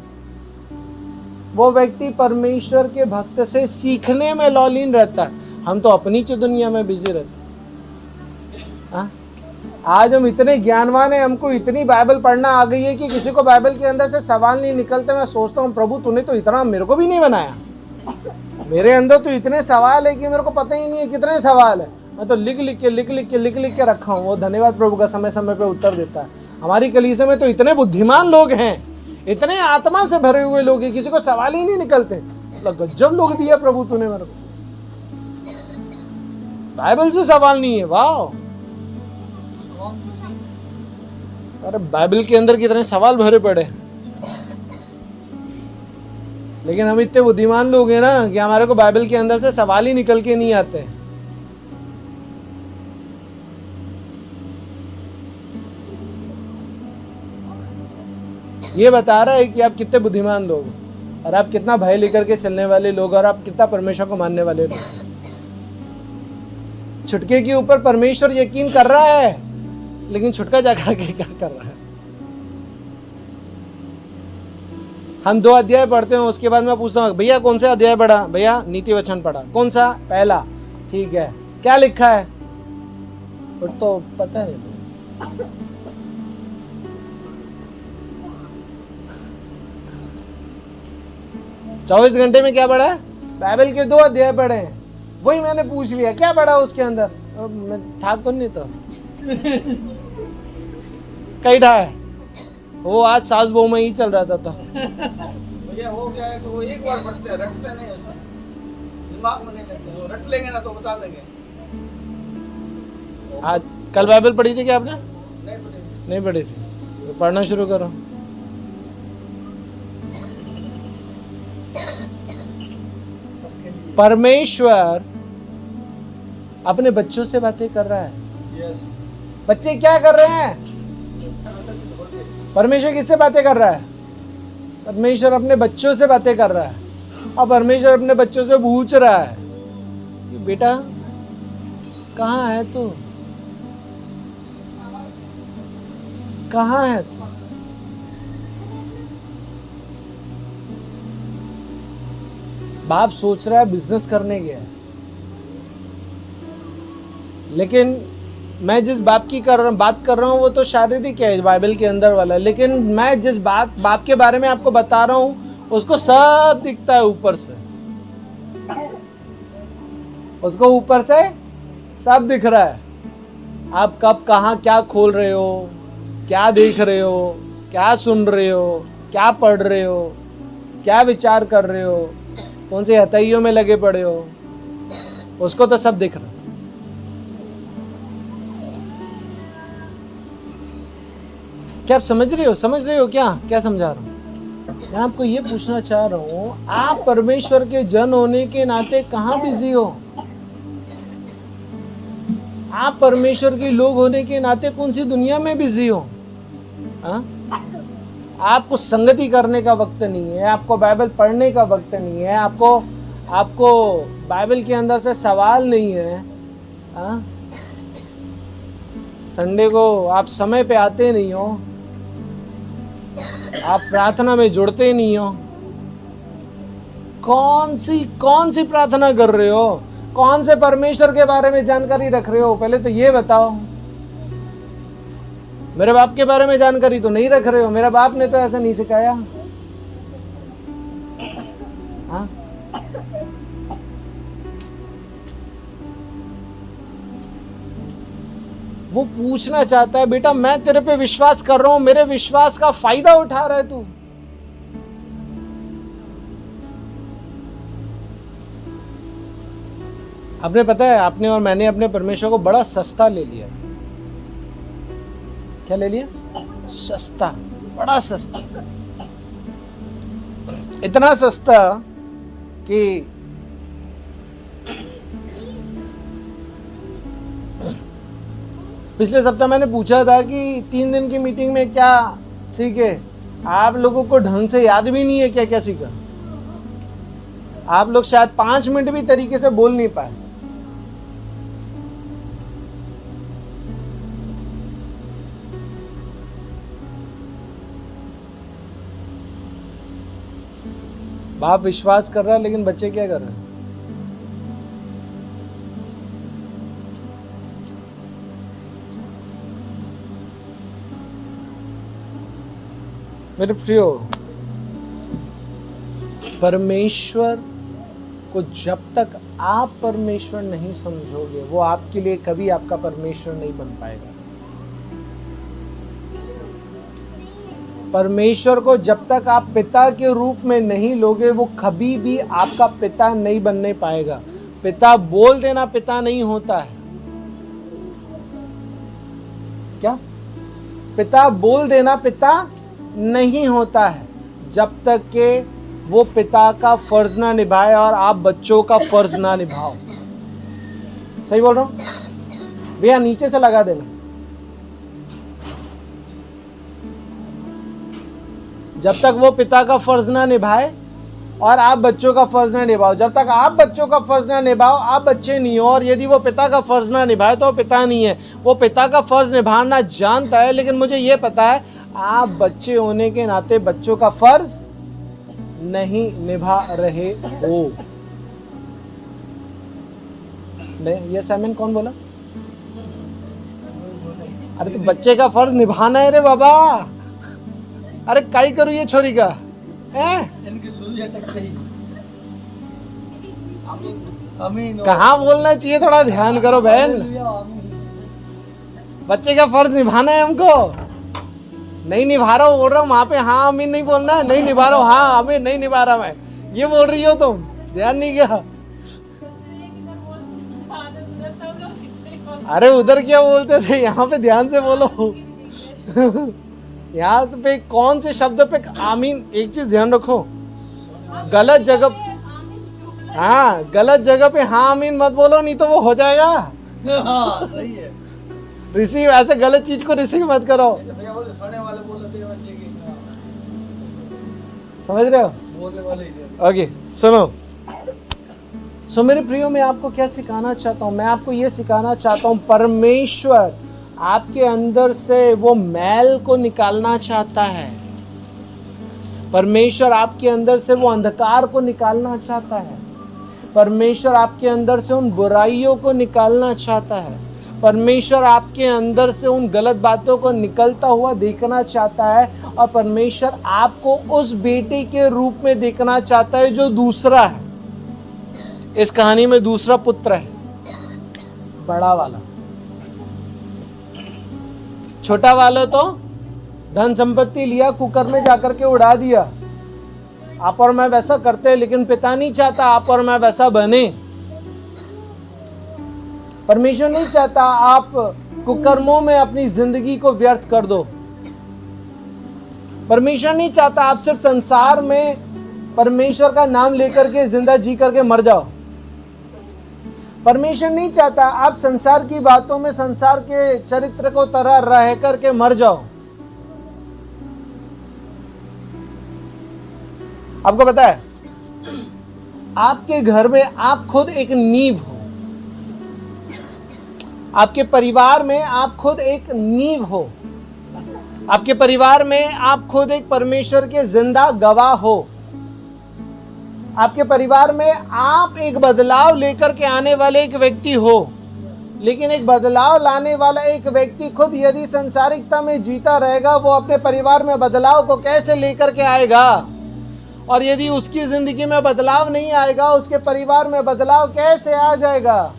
वो व्यक्ति परमेश्वर के भक्त से सीखने में लॉलीन रहता है। हम तो अपनी जो दुनिया में बिजी रहते हैं। आज हम इतने ज्ञानवान हैं, हमको इतनी बाइबल पढ़ना आ गई है कि किसी को बाइबल के अंदर से सवाल नहीं निकलते। मैं सोचता हूँ प्रभु तूने तो इतना मेरे को भी नहीं बनाया, मेरे अंदर तो इतने सवाल है कि मेरे को पता ही नहीं है कितने सवाल है। मैं तो लिख लिख के रखा हूँ। वो धन्यवाद प्रभु का समय समय पे उत्तर देता है। हमारी कलीसिया में तो इतने बुद्धिमान लोग हैं, इतने आत्मा से भरे हुए लोग हैं, किसी को सवाल ही नहीं निकलते। गजब लोग दिया प्रभु तूने मेरे को, बाइबल से सवाल नहीं है। वाह, अरे बाइबल के अंदर कितने सवाल भरे पड़े, लेकिन हम इतने बुद्धिमान लोग हैं ना कि हमारे को बाइबल के अंदर से सवाल ही निकल के नहीं आते। ये बता रहा है कि आप कितने बुद्धिमान लोग हो और आप कितना भय लेकर के चलने वाले लोग और आप कितना परमेश्वर को मानने वाले लोग। छुटके के ऊपर परमेश्वर यकीन कर रहा है, लेकिन छुटका जाकर के क्या कर रहा है? हम 2 अध्याय पढ़ते हैं, उसके बाद मैं पूछता हूँ भैया कौन सा अध्याय पढ़ा? भैया नीति वचन पढ़ा। कौन सा? पहला। ठीक है, क्या लिखा है? कुछ तो पता नहीं। 24 घंटे में क्या पढ़ा है? बाइबल के 2 अध्याय पढ़े हैं। वही मैंने पूछ लिया क्या पढ़ा उसके अंदर। मैं ठाकुर नहीं तो कहीं ठा है वो, आज सास बहू में ही चल रहा था। तो भैया हो गया है तो वो एक बार पढ़ते हैं, रटते नहीं, ऐसा दिमाग में नहीं लगता। वो रट लेंगे ना तो बता देंगे। आज कल बाइबल पढ़ी थी क्या आपने? नहीं पढ़ी। नहीं पढ़ी थी। पढ़ना शुरू करो। परमेश्वर अपने बच्चों से बातें कर रहा है। यस। बच्चे क्या कर रहे हैं? परमेश्वर किससे बातें कर रहा है? परमेश्वर अपने बच्चों से बातें कर रहा है। और परमेश्वर अपने बच्चों से पूछ रहा है कि बेटा कहाँ है तू? कहाँ है तू? बाप सोच रहा है बिजनेस करने गया है, लेकिन मैं जिस बाप की बात कर रहा हूँ वो तो शारीरिक है, बाइबल के अंदर वाला है। लेकिन मैं जिस बाप के बारे में आपको बता रहा हूँ उसको सब दिखता है ऊपर से। उसको ऊपर से सब दिख रहा है। आप कब कहाँ क्या खोल रहे हो, क्या देख रहे हो, क्या सुन रहे हो, क्या पढ़ रहे हो, क्या विचार कर रहे हो, कौन से हथैयों में लगे पड़े हो, उसको तो सब दिख रहा है। क्या आप समझ रहे हो? समझ रहे हो क्या समझा रहा हूं? मैं आपको ये पूछना चाह रहा हूं, आप परमेश्वर के जन होने के नाते कहां बिजी हो? आप परमेश्वर के लोग होने के नाते कौन सी दुनिया में बिजी हो? आपको संगति करने का वक्त नहीं है, आपको बाइबल पढ़ने का वक्त नहीं है, आपको बाइबल के अंदर से सवाल नहीं है। संडे को आप समय पे आते नहीं हो, आप प्रार्थना में जुड़ते नहीं हो। कौन सी प्रार्थना कर रहे हो? कौन से परमेश्वर के बारे में जानकारी रख रहे हो? पहले तो ये बताओ। मेरे बाप के बारे में जानकारी तो नहीं रख रहे हो। मेरा बाप ने तो ऐसा नहीं सिखाया। हाँ? वो पूछना चाहता है, बेटा मैं तेरे पे विश्वास कर रहा हूं, मेरे विश्वास का फायदा उठा रहा है तू। आपने पता है, आपने और मैंने अपने परमेश्वर को बड़ा सस्ता ले लिया। क्या ले लिया? सस्ता, बड़ा सस्ता। इतना सस्ता कि पिछले सप्ताह मैंने पूछा था कि 3 दिन की मीटिंग में क्या सीखे। आप लोगों को ढंग से याद भी नहीं है क्या क्या सीखा। आप लोग शायद 5 मिनट भी तरीके से बोल नहीं पाए। बाप विश्वास कर रहा है, लेकिन बच्चे क्या कर रहे हैं? मेरे प्रियो, परमेश्वर को जब तक आप परमेश्वर नहीं समझोगे, वो आपके लिए कभी आपका परमेश्वर नहीं बन पाएगा। परमेश्वर को जब तक आप पिता के रूप में नहीं लोगे, वो कभी भी आपका पिता नहीं बनने पाएगा। पिता बोल देना पिता नहीं होता है। क्या? पिता बोल देना पिता नहीं होता है जब तक के वो पिता का फर्ज ना निभाए और आप बच्चों का फर्ज ना निभाओ। सही बोल रहा हूं भैया? नीचे से लगा देना। जब तक वो पिता का फर्ज ना निभाए और आप बच्चों का फर्ज ना निभाओ, जब तक आप बच्चों का फर्ज ना निभाओ आप बच्चे नहीं हो। और यदि वो पिता का फर्ज ना निभाए तो वो पिता नहीं है। वो पिता का फर्ज निभाना जानता है, लेकिन मुझे ये पता है आप बच्चे होने के नाते बच्चों का फर्ज नहीं निभा रहे हो। नहीं, ये साइमन कौन बोला? अरे तो बच्चे का फर्ज निभाना है रे बाबा। अरे काई करूँ ये छोरी का इनकी सुई अटक गई। आमीन। कहाँ बोलना चाहिए? थोड़ा ध्यान करो बहन। बच्चे का फर्ज निभाना है हमको। नहीं निभा रहा हूँ बोल रहा हूँ वहां पे हाँ आमीन नहीं बोलना। नहीं निभा रहा हूँ, हाँ आमीन नहीं निभा रहा मैं, ये बोल रही हो तुम। ध्यान नहीं किया? अरे उधर क्या बोलते थे, यहाँ पे ध्यान से बोलो। यहाँ पे कौन से शब्द पे आमीन, एक चीज ध्यान रखो, गलत जगह, हाँ गलत जगह पे हाँ आमीन मत बोलो, नहीं तो वो हो जाएगा। हाँ सही है। रिसीव, ऐसे गलत चीज को रिसीव मत करो, जैसे भैया बोले सोने वाले बोल रहे थे वैसे कि समझ रहे हो? बोलने वाले ही थे। ओके सुनो, सो मेरे प्रियो, मैं आपको क्या सिखाना चाहता हूँ, मैं आपको ये सिखाना चाहता हूँ, परमेश्वर आपके अंदर से वो मैल को निकालना चाहता है। परमेश्वर आपके अंदर से वो अंधकार को निकालना चाहता है। परमेश्वर आपके अंदर से उन बुराइयों को निकालना चाहता है। परमेश्वर आपके अंदर से उन गलत बातों को निकलता हुआ देखना चाहता है। और परमेश्वर आपको उस बेटे के रूप में देखना चाहता है जो दूसरा है। इस कहानी में दूसरा पुत्र है, बड़ा वाला। छोटा वाला तो धन संपत्ति लिया, कुकर में जाकर के उड़ा दिया। आप और मैं वैसा करते हैं, लेकिन पिता नहीं चाहता आप और मैं वैसा बने। परमेश्वर नहीं चाहता आप कुकर्मों में अपनी जिंदगी को व्यर्थ कर दो। परमेश्वर नहीं चाहता आप सिर्फ संसार में परमेश्वर का नाम लेकर के जिंदा जी करके मर जाओ। परमेश्वर नहीं चाहता आप संसार की बातों में, संसार के चरित्र को तरह रह करके मर जाओ। आपको पता है, आपके घर में आप खुद एक नींव हो, आपके परिवार में आप खुद एक नींव हो, आपके परिवार में आप खुद एक परमेश्वर के जिंदा गवाह हो। आपके परिवार में आप एक बदलाव लेकर के आने वाले एक व्यक्ति हो। लेकिन एक बदलाव लाने वाला एक व्यक्ति खुद यदि संसारिकता में जीता रहेगा, वो अपने परिवार में बदलाव को कैसे लेकर के आएगा? और यदि उसकी जिंदगी में बदलाव नहीं आएगा, उसके परिवार में बदलाव कैसे आ जाएगा?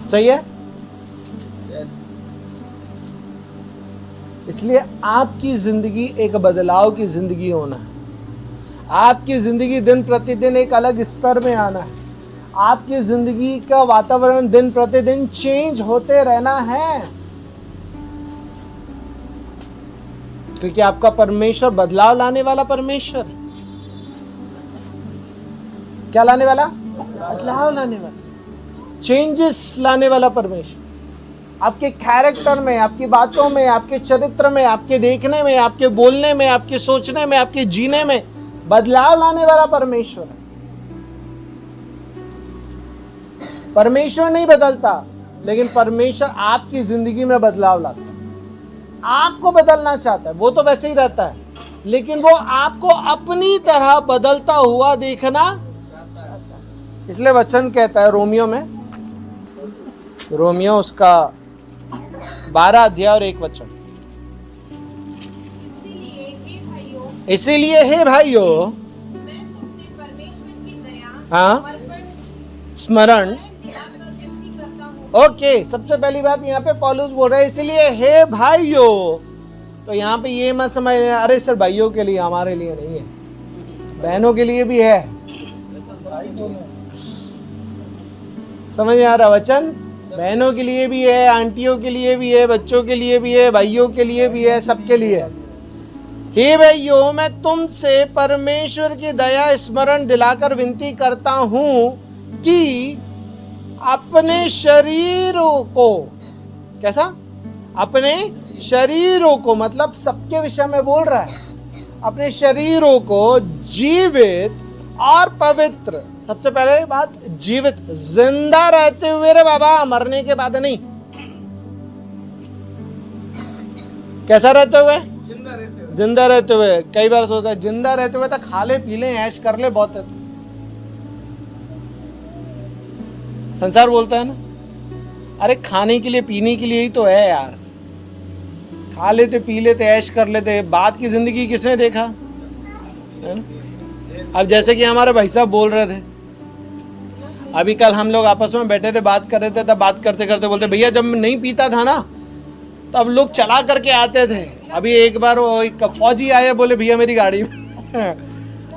सही है? इसलिए आपकी जिंदगी एक बदलाव की जिंदगी होना है। आपकी जिंदगी दिन प्रतिदिन एक अलग स्तर में आना है। आपकी जिंदगी का वातावरण दिन प्रतिदिन चेंज होते रहना है, क्योंकि आपका परमेश्वर बदलाव लाने वाला परमेश्वर। क्या लाने वाला? बदलाव लाने वाला, चेंजेस लाने वाला परमेश्वर। आपके कैरेक्टर में, आपकी बातों में, आपके चरित्र में, आपके देखने में, आपके बोलने में, आपके सोचने में, आपके जीने में बदलाव लाने वाला परमेश्वर है। परमेश्वर नहीं बदलता, लेकिन परमेश्वर आपकी जिंदगी में बदलाव लाता है। आपको बदलना चाहता है। वो तो वैसे ही रहता है, लेकिन वो आपको अपनी तरह बदलता हुआ देखना चाहता है। इसलिए वचन कहता है रोमियो में, रोमियो उसका 12 अध्याय और 1 वचन, इसीलिए हे भाइयों मैं तुमसे परमेश्वर की दया हाँ और स्मरण। दिलाकर विनती करता हूँ। ओके, सबसे पहली बात यहाँ पे पौलुस बोल रहा है इसलिए हे भाइयों। तो यहाँ पे ये मत समझ रहे अरे सर भाइयों के लिए, हमारे लिए नहीं है, बहनों के लिए भी है। समझ में आ रहा वचन? बहनों के लिए भी है, आंटियों के लिए भी है, बच्चों के लिए भी है, भाइयों के लिए भी है, सबके लिए। हे भाइयों, मैं तुमसे परमेश्वर की दया स्मरण दिलाकर विनती करता हूं कि अपने शरीरों को, कैसा? अपने शरीरों को, मतलब सबके विषय में बोल रहा है, अपने शरीरों को जीवित और पवित्र। सबसे पहले बात जीवित, जिंदा रहते हुए रे बाबा, मरने के बाद नहीं। कैसा रहते हुए? जिंदा रहते हुए। कई बार सोचता है जिंदा रहते हुए तो खा ले पी ले ऐश कर ले, बहुत है। संसार बोलता है ना, अरे खाने के लिए पीने के लिए ही तो है यार, खा लेते पी लेते ऐश कर लेते, बाद की जिंदगी किसने देखा है ना? अब जैसे कि हमारे भाई साहब बोल रहे थे, अभी कल हम लोग आपस में बैठे थे, बात कर रहे थे, तब बात करते करते बोलते भैया जब नहीं पीता था ना तो अब लोग चला करके आते थे। अभी एक बार वो एक फौजी आया, बोले भैया मेरी गाड़ी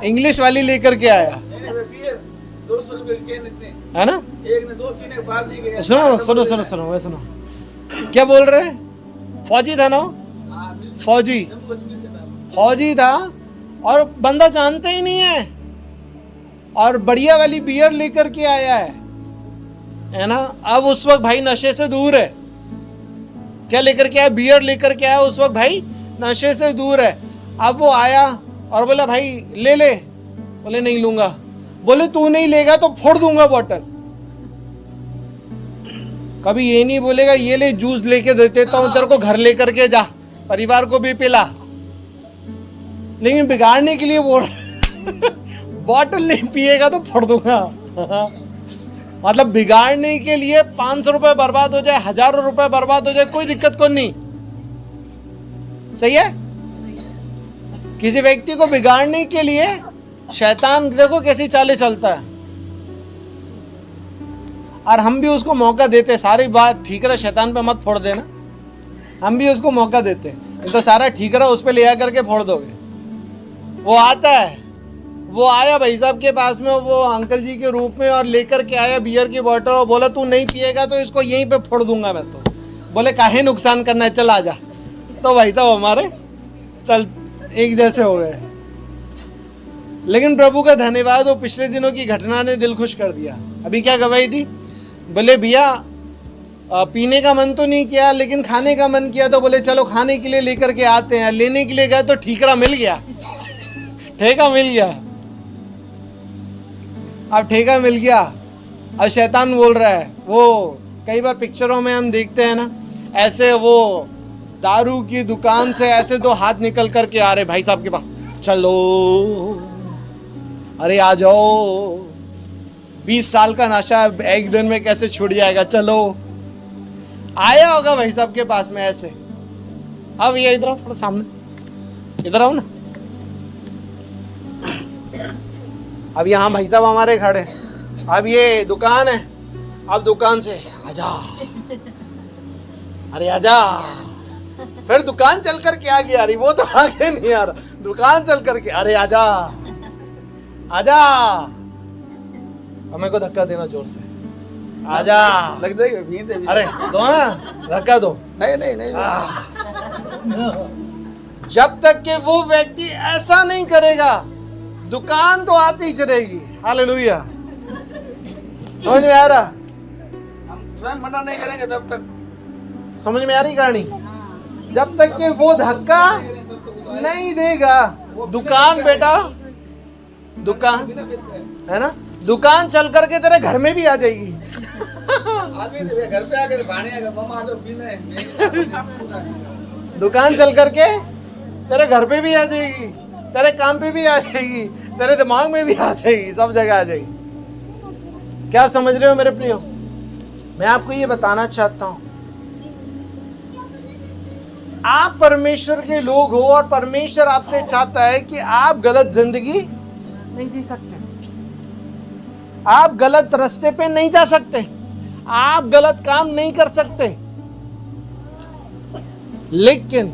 इंग्लिश वाली लेकर के आया, 200 रुपए के इतने है ना? एक ने 2 पीने के बाद नहीं गया। सुनो सुनो सुनो सुनो, मैं सुनो, क्या बोल रहे हैं? फौजी था ना, हाँ बिल्कुल, फौजी जम्मू कश्मीर से था। फौजी था और बंदा जानता ही नहीं है, और बढ़िया वाली बियर लेकर के आया है ना। अब उस वक्त भाई नशे से दूर है, क्या लेकर के आया? बियर लेकर के आया, उस वक्त भाई नशे से दूर है। अब वो आया और बोला भाई ले ले, बोले नहीं लूंगा। बोले तू नहीं लेगा तो फोड़ दूंगा बोतल। कभी ये नहीं बोलेगा ये ले जूस लेके दे देता हूं तेरे को, घर लेकर के जा, परिवार को भी पिला, लेकिन बिगाड़ने के लिए बोल बॉटल नहीं पिएगा तो फोड़ दूंगा। मतलब बिगाड़ने के लिए 500 रुपए बर्बाद हो जाए, हजारों रुपए बर्बाद हो जाए, कोई दिक्कत को नहीं। सही है? किसी व्यक्ति को बिगाड़ने के लिए शैतान देखो कैसी चालें चलता है, और हम भी उसको मौका देते। सारी बात ठीक रहा, शैतान पे मत फोड़ देना, हम भी उसको मौका देते। तो सारा ठीक रहा उस पे ले आकर के फोड़ दोगे। वो आता है, वो आया भाई साहब के पास में, वो अंकल जी के रूप में, और लेकर के आया बियर की बोतल और बोला तू नहीं पिएगा तो इसको यहीं पे फोड़ दूंगा मैं तो। बोले काहे नुकसान करना है, चल आ जा। तो भाई साहब हमारे चल एक जैसे हो गए। लेकिन प्रभु का धन्यवाद, वो पिछले दिनों की घटना ने दिल खुश कर दिया। अभी क्या गवाही दी? बोले भैया पीने का मन तो नहीं किया लेकिन खाने का मन किया, तो बोले चलो खाने के लिए लेकर के आते हैं। लेने के लिए गए तो ठीकरा मिल गया, ठेका मिल गया। अब ठेका मिल गया, अब शैतान बोल रहा है। वो कई बार पिक्चरों में हम देखते हैं ना, ऐसे वो दारू की दुकान से ऐसे दो हाथ निकल करके आ रहे भाई साहब के पास, चलो अरे आ जाओ, 20 साल का नशा एक दिन में कैसे छूट जाएगा, चलो। आया होगा भाई साहब के पास में ऐसे। अब ये इधर आओ, थोड़ा सामने इधर आओ ना। अब यहाँ भाई साहब हमारे खड़े, अब ये दुकान है, अब दुकान से आजा, अरे आजा। फिर दुकान चल कर के आगे आ रही, वो तो आगे नहीं आ रहा, दुकान चल करके अरे आजा आजा। हमें को धक्का देना जोर से, आजा। लग जाएगा भींते भी। अरे दो ना, धक्का दो। नहीं नहीं नहीं, जब तक कि वो व्यक्ति ऐसा नहीं करेगा दुकान तो आती ही चलेगी। हालेलुया। समझ में आ रहा? हम स्वयं मना नहीं करेंगे तब तक। समझ में आ रही कहानी? जब तक कि वो धक्का नहीं देगा, दुकान बेटा, दुकान है ना, दुकान चल करके तेरे घर में भी आ जाएगी। आदमी घर पे आकर भाने आकर मम्मा तो पीना है। दुकान चल करके तेरे घर पे भी आ जाएगी, तेरे काम पे भी आ जाएगी, तेरे दिमाग में भी आ जाएगी, सब जगह आ जाएगी। क्या आप समझ रहे हो मेरे प्रियो? मैं आपको ये बताना चाहता हूं, आप परमेश्वर के लोग हो और परमेश्वर आपसे चाहता है कि आप गलत जिंदगी नहीं जी सकते, आप गलत रास्ते पे नहीं जा सकते, आप गलत काम नहीं कर सकते। लेकिन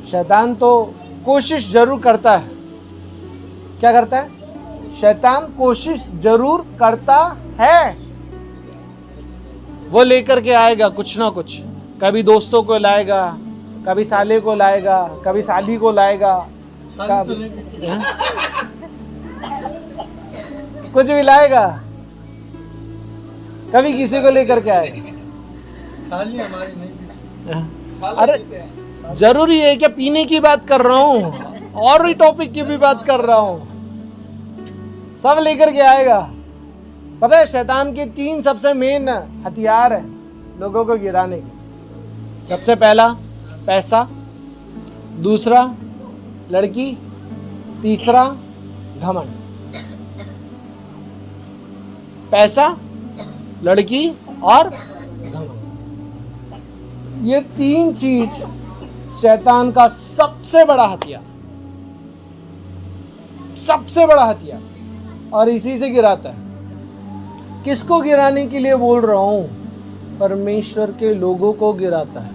शैतान तो कोशिश जरूर करता है। क्या करता है? शैतान कोशिश जरूर करता है। वो लेकर के आएगा कुछ ना कुछ, कभी दोस्तों को लाएगा, कभी साले को लाएगा, कभी साली को लाएगा, कुछ भी लाएगा, कभी किसी को लेकर के आएगा। साली हमारी नहीं। अरे जरूरी है क्या पीने की बात कर रहा हूँ, और भी टॉपिक की भी बात कर रहा हूँ, सब लेकर के आएगा। पता है शैतान के 3 सबसे मेन हथियार है लोगों को गिराने के। सबसे पहला पैसा, दूसरा लड़की, तीसरा घमंड। पैसा, लड़की और घमंड, ये 3 चीज शैतान का सबसे बड़ा हथियार, सबसे बड़ा हथियार, और इसी से गिराता है। किसको गिराने के लिए बोल रहा हूं? परमेश्वर के लोगों को गिराता है।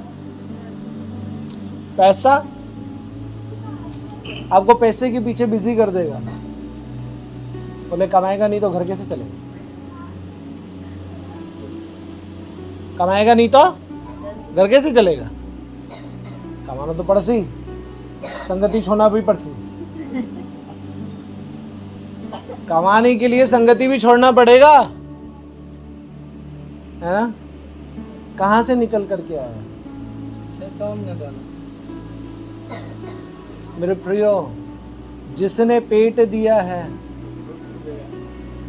पैसा आपको पैसे के पीछे बिजी कर देगा, बोले कमाएगा नहीं तो घर कैसे चलेगा। कमाएगा नहीं तो घर कैसे चलेगा? कमाना तो पड़सी, संगति छोड़ना भी पड़सी। कमाने के लिए संगति भी छोड़ना पड़ेगा, है ना? कहां से निकल करके आया? शैतान ने डाला। मेरे प्रियो, जिसने पेट दिया है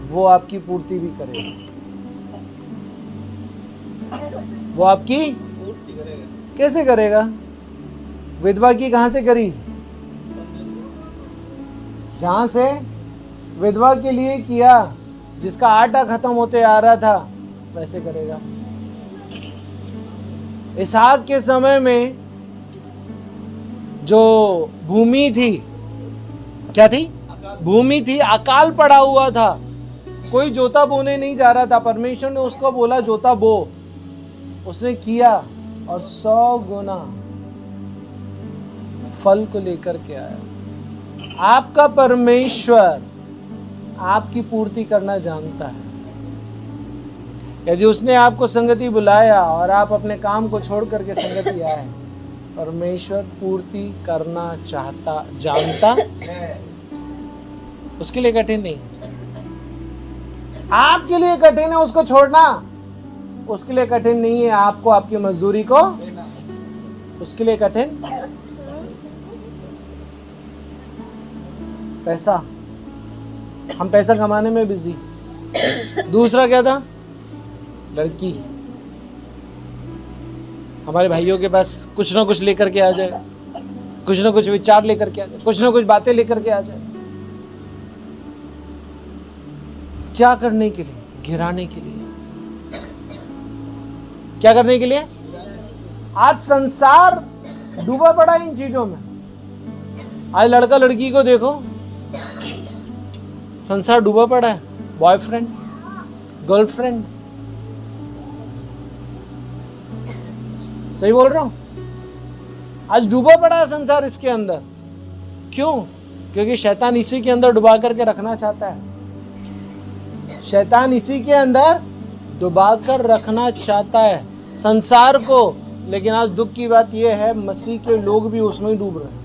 वो आपकी पूर्ति भी करेगा, वो आपकी पूर्ति करेगा। कैसे करेगा? विधवा की कहां से करी? जहां से विधवा के लिए किया, जिसका आटा खत्म होते आ रहा था, वैसे करेगा। इसहाक के समय में जो भूमि थी, क्या थी? भूमि थी, अकाल पड़ा हुआ था, कोई जोता बोने नहीं जा रहा था। परमेश्वर ने उसको बोला जोता बो, उसने किया और 100 गुना फल को लेकर के आया। आपका परमेश्वर आपकी पूर्ति करना जानता है। यदि उसने आपको संगति बुलाया और आप अपने काम को छोड़ करके संगति आए, परमेश्वर पूर्ति करना जानता है। उसके लिए कठिन नहीं। आपके लिए कठिन है उसको छोड़ना, उसके लिए कठिन नहीं है आपको आपकी मजदूरी को, उसके लिए कठिन पैसा। हम पैसा कमाने में बिजी। दूसरा क्या था? लड़की। हमारे भाइयों के पास कुछ ना कुछ लेकर के आ जाए, कुछ ना कुछ विचार लेकर के आ जाए, कुछ ना कुछ बातें लेकर के आ जाए। क्या करने के लिए? गिराने के लिए। क्या करने के लिए? आज संसार डूबा पड़ा इन चीजों में। आज लड़का लड़की को देखो, संसार डूबा पड़ा है। बॉयफ्रेंड, गर्लफ्रेंड, सही बोल रहा हूं? आज डूबा पड़ा है संसार इसके अंदर। क्यों? क्योंकि शैतान इसी के अंदर डुबा करके रखना चाहता है। शैतान इसी के अंदर डुबा कर रखना चाहता है संसार को। लेकिन आज दुख की बात यह है, मसीह के लोग भी उसमें ही डूब रहे हैं।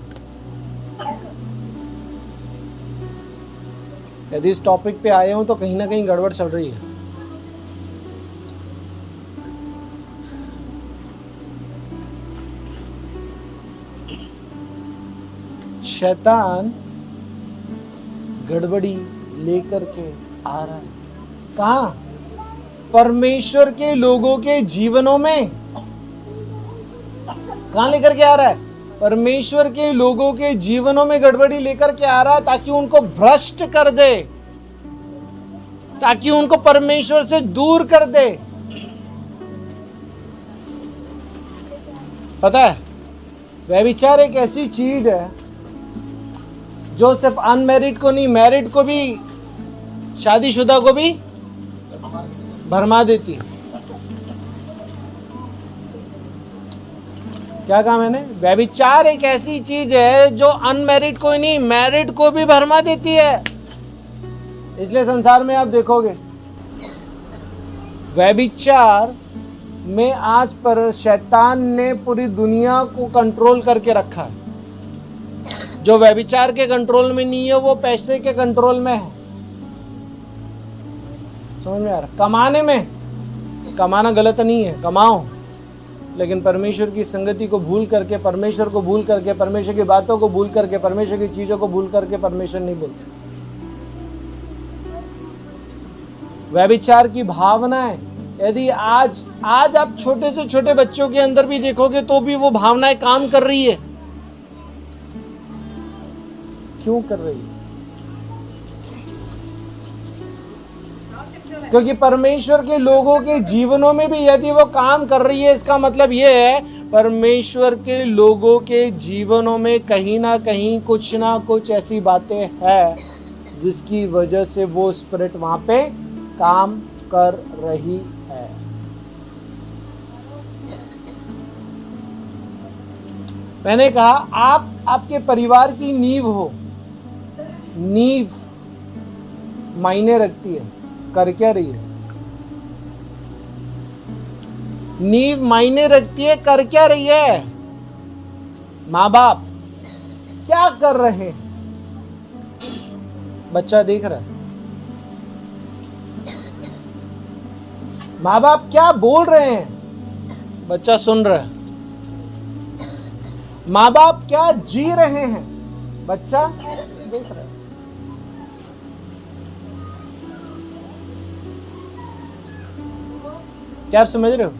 यदि इस टॉपिक पे आए हो तो कहीं ना कहीं गड़बड़ चल रही है। शैतान गड़बड़ी लेकर के आ रहा है। कहां? परमेश्वर के लोगों के जीवनों में। कहां लेकर के आ रहा है? परमेश्वर के लोगों के जीवनों में गड़बड़ी लेकर के आ रहा है, ताकि उनको भ्रष्ट कर दे, ताकि उनको परमेश्वर से दूर कर दे। पता है, व्यभिचार एक ऐसी चीज है जो सिर्फ अनमैरिड को नहीं, मैरिड को भी, शादीशुदा को भी भरमा देती है। क्या कहा मैंने? व्यभिचार एक ऐसी चीज है जो अनमैरिड को ही नहीं, मैरिड को भी भरमा देती है। इसलिए संसार में आप देखोगे व्यभिचार में आज पर शैतान ने पूरी दुनिया को कंट्रोल करके रखा है। जो व्यभिचार के कंट्रोल में नहीं है वो पैसे के कंट्रोल में है। समझ में आ रहा? कमाने में, कमाना गलत नहीं है, कमाओ, लेकिन परमेश्वर की संगति को भूल करके, परमेश्वर को भूल करके, परमेश्वर की बातों को भूल करके, परमेश्वर की चीजों को भूल करके परमेश्वर नहीं बोलते। व्यभिचार की भावनाएं, यदि आज आप छोटे से छोटे बच्चों के अंदर भी देखोगे तो भी वो भावनाएं काम कर रही है। क्यों कर रही है? क्योंकि परमेश्वर के लोगों के जीवनों में भी यदि वो काम कर रही है, इसका मतलब ये है परमेश्वर के लोगों के जीवनों में कहीं ना कहीं कुछ ना कुछ ऐसी बातें हैं जिसकी वजह से वो स्पिरिट वहां पे काम कर रही है। मैंने कहा आप आपके परिवार की नींव हो। नींव मायने रखती है। कर क्या रही है? नींव मायने रखती है। कर क्या रही है? माँ बाप क्या कर रहे हैं? बच्चा देख रहा है। माँ बाप क्या बोल रहे हैं? बच्चा सुन रहा है। माँ बाप क्या जी रहे हैं? बच्चा देख रहा है। क्या आप समझ रहे हो?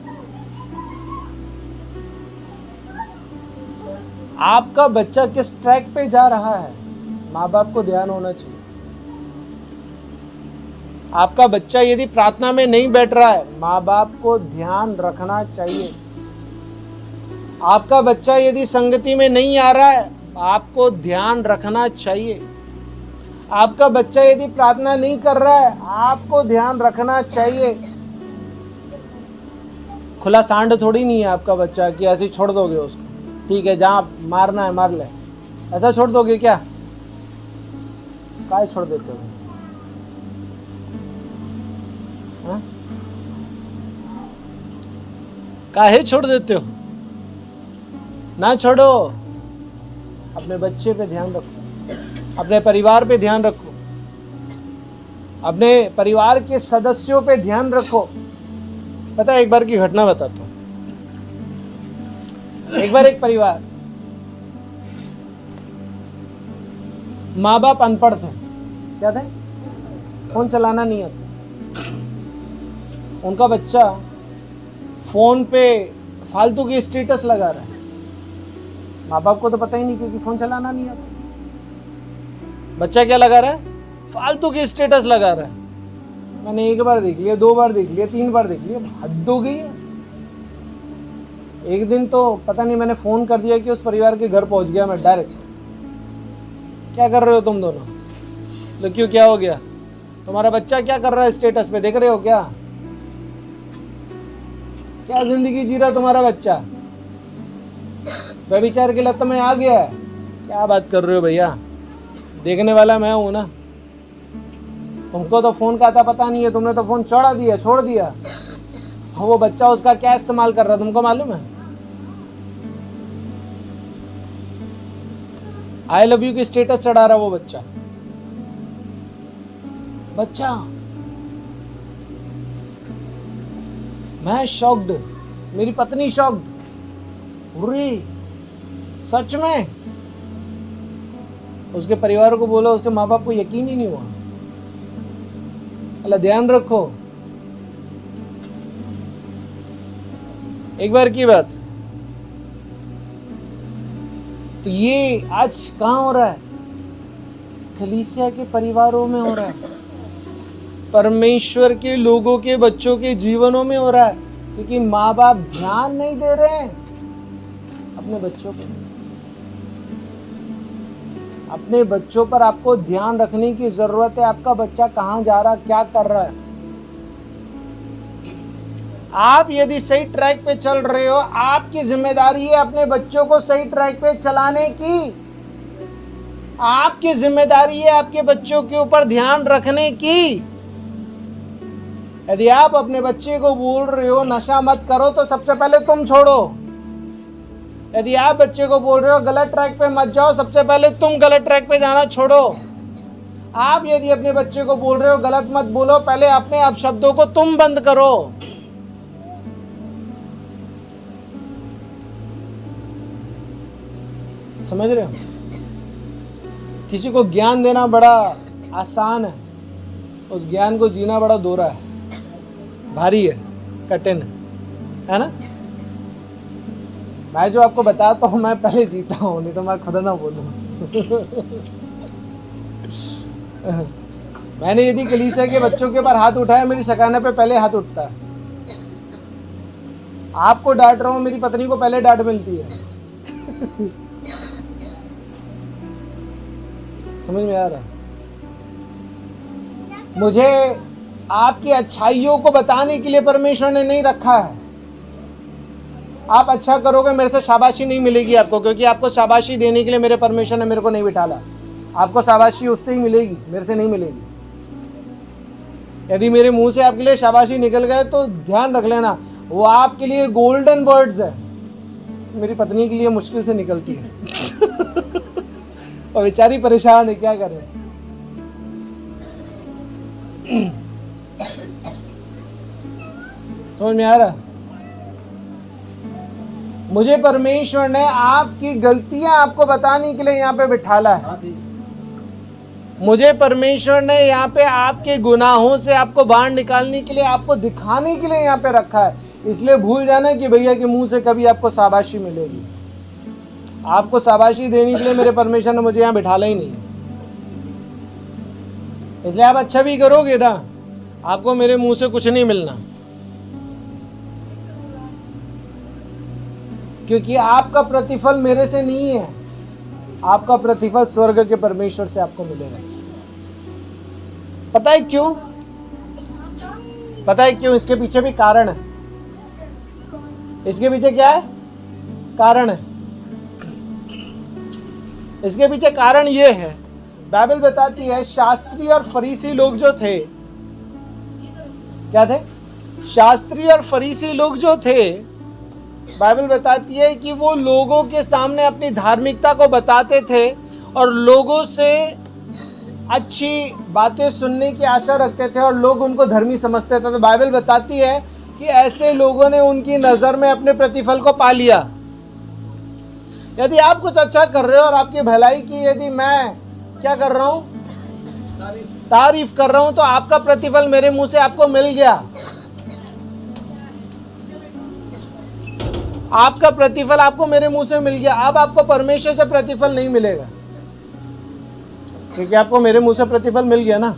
आपका बच्चा किस ट्रैक पे जा रहा है, माँ बाप को ध्यान होना चाहिए। आपका बच्चा यदि प्रार्थना में नहीं बैठ रहा है, माँ बाप को ध्यान रखना चाहिए। आपका बच्चा यदि संगति में नहीं आ रहा है, आपको ध्यान रखना चाहिए। आपका बच्चा यदि प्रार्थना नहीं कर रहा है, आपको ध्यान रखना चाहिए। खुला सांड थोड़ी नहीं है आपका बच्चा कि ऐसे ही छोड़ दोगे उसको, ठीक है जहां मारना है मार ले, ऐसा छोड़ दोगे क्या? काय छोड़ देते हो? हाँ? काहे छोड़ देते हो? ना छोड़ो। अपने बच्चे पे ध्यान रखो, अपने परिवार पे ध्यान रखो, अपने परिवार के सदस्यों पे ध्यान रखो। पता है, एक बार की घटना बताता हूं। एक बार एक परिवार, माँ बाप अनपढ़ थे। क्या थे? फोन चलाना नहीं आता। उनका बच्चा फोन पे फालतू की स्टेटस लगा रहा है। माँ बाप को तो पता ही नहीं क्योंकि फोन चलाना नहीं आता। बच्चा क्या लगा रहा है? फालतू की स्टेटस लगा रहा है। मैंने एक बार देख लिया, 2 बार देख लिया, 3 बार देख लिया, हद हो गई है। एक दिन तो पता नहीं मैंने फोन कर दिया कि उस परिवार के घर पहुंच गया मैं डायरेक्ट। क्या कर रहे हो तुम दोनों? तो क्यों, क्या हो गया? तुम्हारा बच्चा क्या कर रहा है स्टेटस पे, देख रहे हो क्या? क्या जिंदगी जी रहा तुम्हारा बच्चा? व्यभिचार की लत में आ गया है। क्या बात कर रहे हो भैया? देखने वाला मैं हूं ना। तुमको तो फोन का आता पता नहीं है, तुमने तो फोन चढ़ा दिया, छोड़ दिया। वो बच्चा उसका क्या इस्तेमाल कर रहा है तुमको मालूम है? आई लव यू की स्टेटस चढ़ा रहा वो बच्चा। मैं शॉक्ड, मेरी पत्नी शॉक्ड। अरे सच में? उसके परिवार को बोला, उसके माँ बाप को यकीन ही नहीं हुआ। अल्लाह ध्यान रखो। एक बार की बात, तो ये आज कहां हो रहा है? कलीसिया के परिवारों में हो रहा है, परमेश्वर के लोगों के बच्चों के जीवनों में हो रहा है, क्योंकि माँ बाप ध्यान नहीं दे रहे हैं अपने बच्चों पर। अपने बच्चों पर आपको ध्यान रखने की जरूरत है। आपका बच्चा कहां जा रहा, क्या कर रहा है? आप यदि सही ट्रैक पे चल रहे हो, आपकी जिम्मेदारी है अपने बच्चों को सही ट्रैक पे चलाने की। आपकी जिम्मेदारी है आपके बच्चों के ऊपर ध्यान रखने की। यदि आप अपने बच्चे को बोल रहे हो नशा मत करो, तो सबसे पहले तुम छोड़ो। यदि आप बच्चे को बोल रहे हो गलत ट्रैक पे मत जाओ, सबसे पहले तुम गलत ट्रैक पे जाना छोड़ो। आप यदि अपने बच्चे को बोल रहे हो गलत मत बोलो, पहले अपने अपशब्दों को तुम बंद करो। समझ रहे हो? किसी को ज्ञान देना बड़ा आसान है, उस ज्ञान को जीना बड़ा दोहरा है, भारी है, कठिन है ना? मैं जो आपको बताता हूँ मैं पहले जीता हूँ, नहीं तो मैं खुद ना बोलूँ। मैंने यदि कलीसिया के बच्चों के ऊपर हाथ उठाया, मेरी शकाने पे पहले हाथ उठता है। आपको डांट रहा हूँ, मेरी पत्नी को पहले डांट मिलती है। समझ में आ रहा है? मुझे आपकी अच्छाइयों को बताने के लिए परमेश्वर ने नहीं रखा है। आप अच्छा करोगे, मेरे से शाबाशी नहीं मिलेगी आपको, क्योंकि आपको शाबाशी देने के लिए मेरे परमेश्वर ने मेरे को नहीं बिठाला। आपको शाबाशी उससे ही मिलेगी, मेरे से नहीं मिलेगी। यदि मेरे मुंह से आपके लिए शाबाशी निकल गए तो ध्यान रख लेना, वो आपके लिए गोल्डन वर्ड्स है, मेरी पत्नी के लिए मुश्किल से निकलती है और बेचारी परेशान है, क्या करें। समझ में आ रहा? मुझे परमेश्वर ने आपकी गलतियां आपको बताने के लिए यहाँ पे बिठाला है। मुझे परमेश्वर ने यहाँ पे आपके गुनाहों से आपको बाहर निकालने के लिए, आपको दिखाने के लिए यहाँ पे रखा है। इसलिए भूल जाना कि भैया के मुंह से कभी आपको शाबाशी मिलेगी। आपको शाबाशी देने के लिए मेरे परमेश्वर ने मुझे यहाँ बिठाला ही नहीं। इसलिए आप अच्छा भी करोगे ना, आपको मेरे मुंह से कुछ नहीं मिलना, क्योंकि आपका प्रतिफल मेरे से नहीं है, आपका प्रतिफल स्वर्ग के परमेश्वर से आपको मिलेगा। पता है क्यों? पता है क्यों? इसके पीछे भी कारण है। इसके पीछे क्या है? कारण है। इसके पीछे कारण ये है, बाइबल बताती है शास्त्री और फरीसी लोग जो थे, क्या थे? शास्त्री और फरीसी लोग जो थे, बाइबल बताती है कि वो लोगों के सामने अपनी धार्मिकता को बताते थे और लोगों से अच्छी बातें सुनने की आशा रखते थे और लोग उनको धर्मी समझते थे। तो बाइबल बताती है कि ऐसे लोगों ने उनकी नज़र में अपने प्रतिफल को पा लिया। यदि आप कुछ अच्छा कर रहे हो और आपकी भलाई की यदि मैं क्या कर रहा हूं? तारीफ कर रहा हूं, तो आपका प्रतिफल मेरे मुंह से आपको मिल गया। आपका प्रतिफल आपको मेरे मुंह से मिल गया। अब आपको परमेश्वर से प्रतिफल नहीं मिलेगा, क्योंकि आपको मेरे मुंह से प्रतिफल मिल गया ना।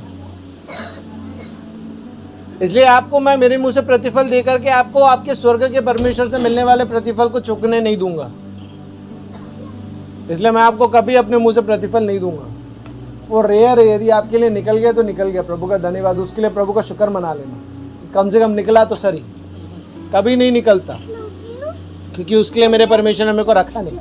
इसलिए आपको मैं मेरे मुंह से प्रतिफल देकर के आपको आपके स्वर्ग के परमेश्वर से मिलने वाले प्रतिफल को चुकने नहीं दूंगा। इसलिए मैं आपको कभी अपने मुंह से प्रतिफल नहीं दूंगा। वो रेयर है, यदि आपके लिए निकल गया तो निकल गया, प्रभु का धन्यवाद, उसके लिए प्रभु का शुक्र मना लेना। कम से कम निकला तो सही, कभी नहीं निकलता, क्योंकि उसके लिए मेरे परमेश्वर ने मेरे को रखा नहीं।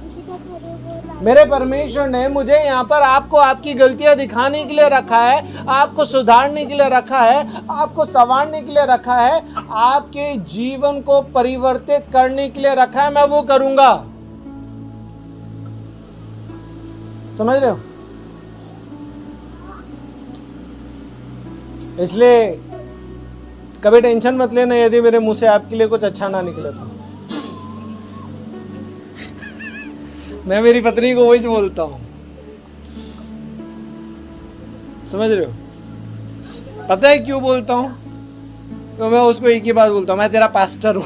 मेरे परमेश्वर ने मुझे यहाँ पर आपको आपकी गलतियां दिखाने के लिए रखा है, आपको सुधारने के लिए रखा है, आपको संवारने के लिए रखा है, आपके जीवन को परिवर्तित करने के लिए रखा है। मैं वो करूंगा। समझ रहे हो? इसलिए कभी टेंशन मत लेना यदि मेरे मुंह से आपके लिए कुछ अच्छा ना निकले तो। मैं मेरी पत्नी को वही बोलता हूं, समझ रहे हो? पता है क्यों बोलता हूं? तो मैं उसको एक ही बात बोलता हूं, मैं तेरा पास्टर हूं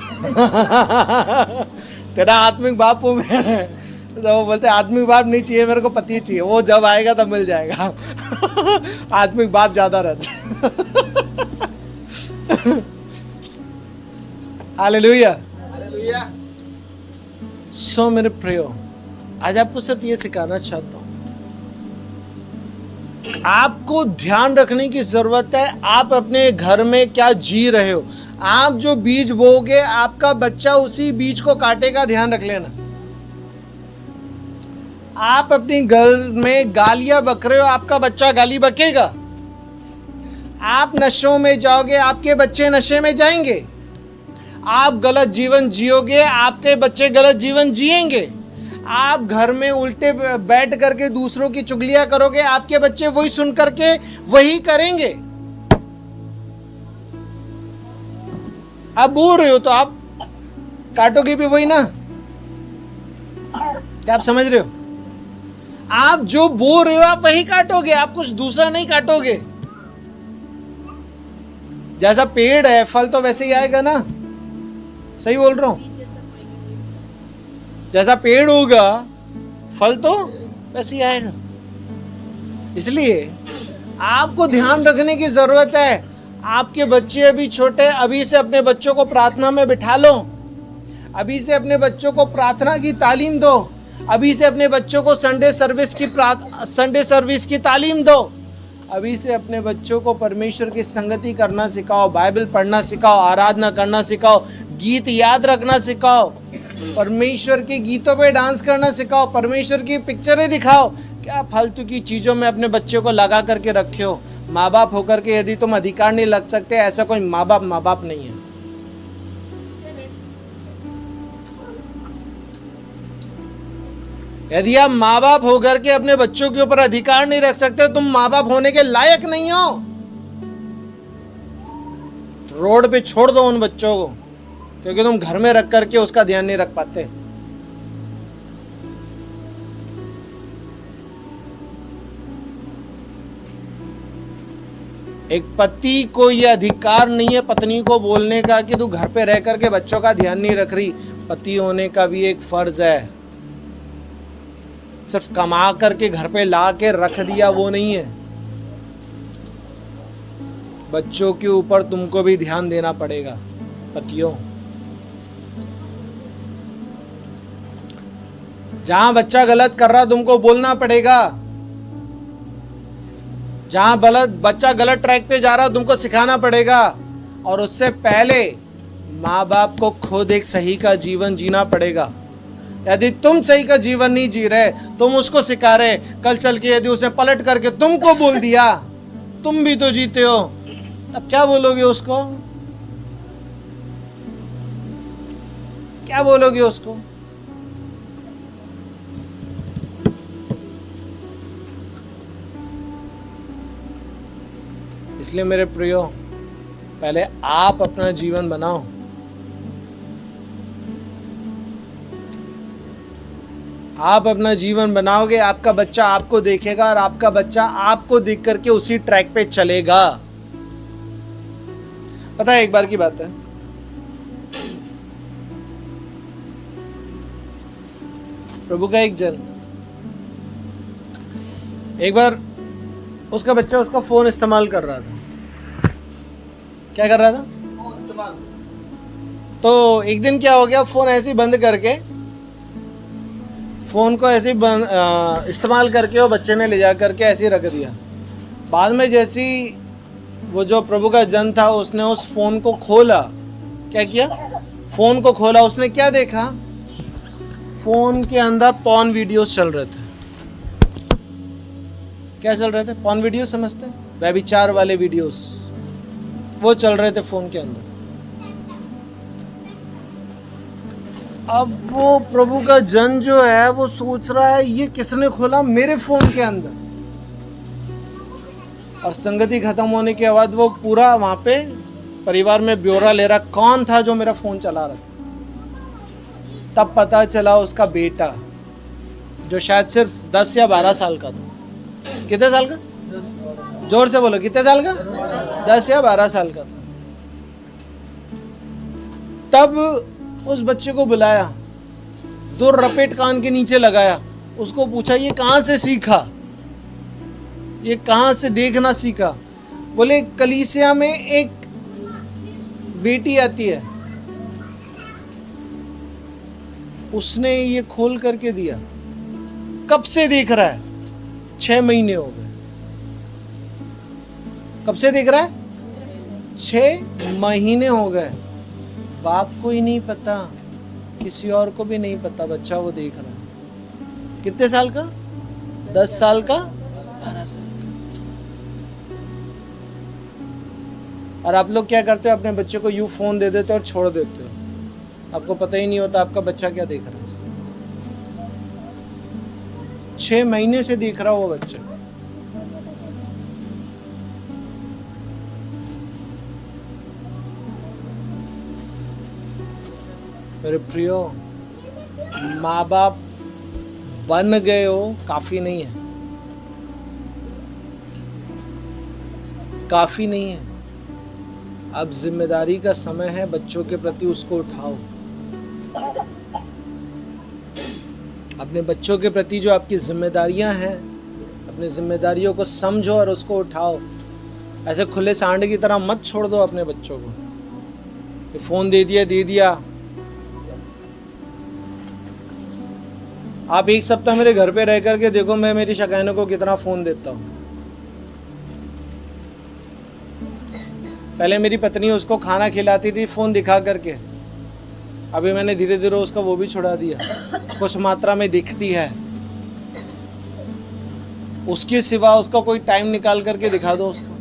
तेरा आत्मिक बाप हूं मैं। तो वो बोलते आत्मिक बाप नहीं चाहिए मेरे को, पति चाहिए। वो जब आएगा तब मिल जाएगा आत्मिक बाप ज्यादा रहता हालेलुया। हालेलुया। सो मेरे प्रियो, आज आपको सिर्फ ये सिखाना चाहता हूं, आपको ध्यान रखने की जरूरत है आप अपने घर में क्या जी रहे हो। आप जो बीज बोओगे आपका बच्चा उसी बीज को काटेगा, ध्यान रख लेना। आप अपनी घर में गालियां बक रहे हो, आपका बच्चा गाली बकेगा। आप नशों में जाओगे, आपके बच्चे नशे में जाएंगे। आप गलत जीवन जियोगे, आपके बच्चे गलत जीवन जिएंगे। आप घर में उल्टे बैठ करके दूसरों की चुगलियां करोगे, आपके बच्चे वही सुन करके वही करेंगे। आप बोल रहे हो तो आप काटोगे भी वही ना। क्या आप समझ रहे हो? आप जो बोल रहे हो आप वही काटोगे, आप कुछ दूसरा नहीं काटोगे। जैसा पेड़ है फल तो वैसे ही आएगा ना, सही बोल रहा हूं? जैसा पेड़ होगा फल तो वैसे ही आएगा। इसलिए आपको ध्यान रखने की जरूरत है। आपके बच्चे अभी छोटे, अभी से अपने बच्चों को प्रार्थना में बिठा लो, अभी से अपने बच्चों को प्रार्थना की तालीम दो, अभी से अपने बच्चों को संडे सर्विस की तालीम दो, अभी से अपने बच्चों को परमेश्वर की संगति करना सिखाओ, बाइबल पढ़ना सिखाओ, आराधना करना सिखाओ, गीत याद रखना सिखाओ, परमेश्वर के गीतों पे डांस करना सिखाओ, परमेश्वर की पिक्चरें दिखाओ। क्या फालतू की चीज़ों में अपने बच्चों को लगा करके रखे हो। माँ बाप होकर के यदि तुम अधिकार नहीं लग सकते, ऐसा कोई माँ बाप नहीं है। यदि आप माँ बाप होकर के अपने बच्चों के ऊपर अधिकार नहीं रख सकते, तुम माँ बाप होने के लायक नहीं हो। रोड पे छोड़ दो उन बच्चों को, क्योंकि तुम घर में रख करके उसका ध्यान नहीं रख पाते। एक पति को यह अधिकार नहीं है पत्नी को बोलने का कि तू घर पे रह करके बच्चों का ध्यान नहीं रख रही। पति होने का भी एक फर्ज है। सिर्फ कमा करके घर पे ला के रख दिया वो नहीं है। बच्चों के ऊपर तुमको भी ध्यान देना पड़ेगा पतियों। जहां बच्चा गलत कर रहा तुमको बोलना पड़ेगा। जहां बच्चा गलत ट्रैक पे जा रहा तुमको सिखाना पड़ेगा। और उससे पहले माँ बाप को खुद एक सही का जीवन जीना पड़ेगा। यदि तुम सही का जीवन नहीं जी रहे, तुम उसको सिखा रहे, कल चल के यदि उसने पलट करके तुमको बोल दिया तुम भी तो जीते हो, तब क्या बोलोगे उसको? क्या बोलोगे उसको? इसलिए मेरे प्रियो, पहले आप अपना जीवन बनाओ। आप अपना जीवन बनाओगे, आपका बच्चा आपको देखेगा और आपका बच्चा आपको देख करके उसी ट्रैक पे चलेगा। पता है, एक बार की बात है, प्रभु का एक जन, एक बार उसका बच्चा उसका फोन इस्तेमाल कर रहा था। क्या कर रहा था? तो एक दिन क्या हो गया, फोन ऐसे ही बंद करके, फोन को ऐसे ही इस्तेमाल करके वो बच्चे ने ले जा करके ऐसे ही रख दिया। बाद में जैसी वो जो प्रभु का जन था उसने उस फोन को खोला। क्या किया? फोन को खोला। उसने क्या देखा? फोन के अंदर पॉर्न वीडियोस चल रहे थे। क्या चल रहे थे? पॉर्न वीडियो, समझते हैं? व्यभिचार वाले वीडियोस वो चल रहे थे फोन के अंदर। अब वो प्रभु का जन जो है वो सोच रहा है ये किसने खोला मेरे फोन के अंदर। और संगति खत्म होने के बाद वो पूरा वहां पे परिवार में ब्यौरा ले रहा कौन था जो मेरा फोन चला रहा था। तब पता चला उसका बेटा, जो शायद सिर्फ 10 या 12 साल का था। कितने साल का? जोर से बोलो, कितने साल का? 10 या 12 साल का था। तब उस बच्चे को बुलाया, 2 रपेट कान के नीचे लगाया, उसको पूछा ये कहाँ से सीखा, ये कहाँ से देखना सीखा? बोले कलीसिया में एक बेटी आती है, उसने ये खोल करके दिया। कब से देख रहा है? 6 महीने हो गए। कब से देख रहा है? 6 महीने हो गए। बाप को ही नहीं पता, किसी और को भी नहीं पता, बच्चा वो देख रहा है। कितने साल का? 10 साल का, 12 साल का। और आप लोग क्या करते हो? अपने बच्चे को यूं फोन दे देते हो और छोड़ देते हो। आपको पता ही नहीं होता आपका बच्चा क्या देख रहा है। 6 महीने से देख रहा हो वो बच्चा। मेरे प्रियो, माँ बाप बन गए हो काफी नहीं है, काफी नहीं है। अब जिम्मेदारी का समय है, बच्चों के प्रति उसको उठाओ। अपने बच्चों के प्रति जो आपकी जिम्मेदारियां हैं, अपनी जिम्मेदारियों को समझो और उसको उठाओ। ऐसे खुले सांड की तरह मत छोड़ दो अपने बच्चों को। ये फोन दे दिया। आप एक सप्ताह मेरे घर पे रह करके देखो, मैं मेरी शकायनों को कितना फोन देता हूँ। पहले मेरी पत्नी उसको खाना खिलाती थी फोन दिखा करके, अभी मैंने धीरे धीरे उसका वो भी छुड़ा दिया। कुछ मात्रा में दिखती है, उसके सिवा उसका कोई टाइम निकाल करके दिखा दो उसको।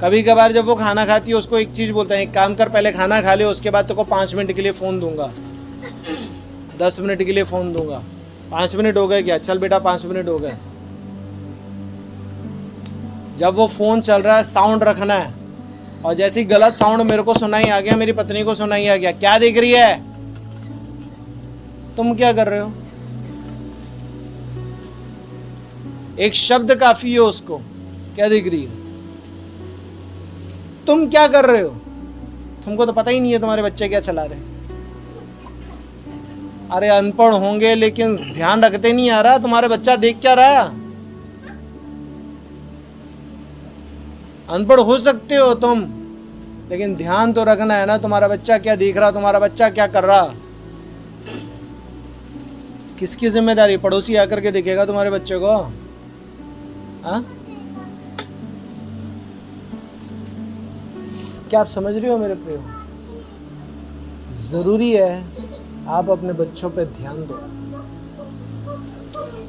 कभी कभार जब वो खाना खाती है उसको एक चीज बोलता है, एक काम कर, पहले खाना खा ले, उसके बाद तेको 5 मिनट के लिए फोन दूंगा। 10 मिनट के लिए फ़ोन दूंगा। 5 मिनट हो गए क्या? चल बेटा 5 मिनट हो गए। जब वो फ़ोन चल रहा है साउंड रखना है, और जैसे ही गलत साउंड मेरे को सुनाई आ गया, मेरी पत्नी को सुनाई आ गया, क्या देख रही है? तुम क्या कर रहे हो? एक शब्द काफ़ी है उसको, क्या देख रही है? तुम क्या कर रहे हो? तुमको तो पता ही नहीं है तुम्हारे बच्चे क्या चला रहे हैं। अरे अनपढ़ होंगे लेकिन ध्यान रखते नहीं आ रहा तुम्हारे बच्चा देख क्या रहा है। अनपढ़ हो सकते हो तुम, लेकिन ध्यान तो रखना है ना, तुम्हारा बच्चा क्या देख रहा, तुम्हारा बच्चा क्या कर रहा। किसकी जिम्मेदारी? पड़ोसी आकर के देखेगा तुम्हारे बच्चे को? हाँ, क्या आप समझ रहे हो मेरे प्रियो? जरूरी है आप अपने बच्चों पे ध्यान दो।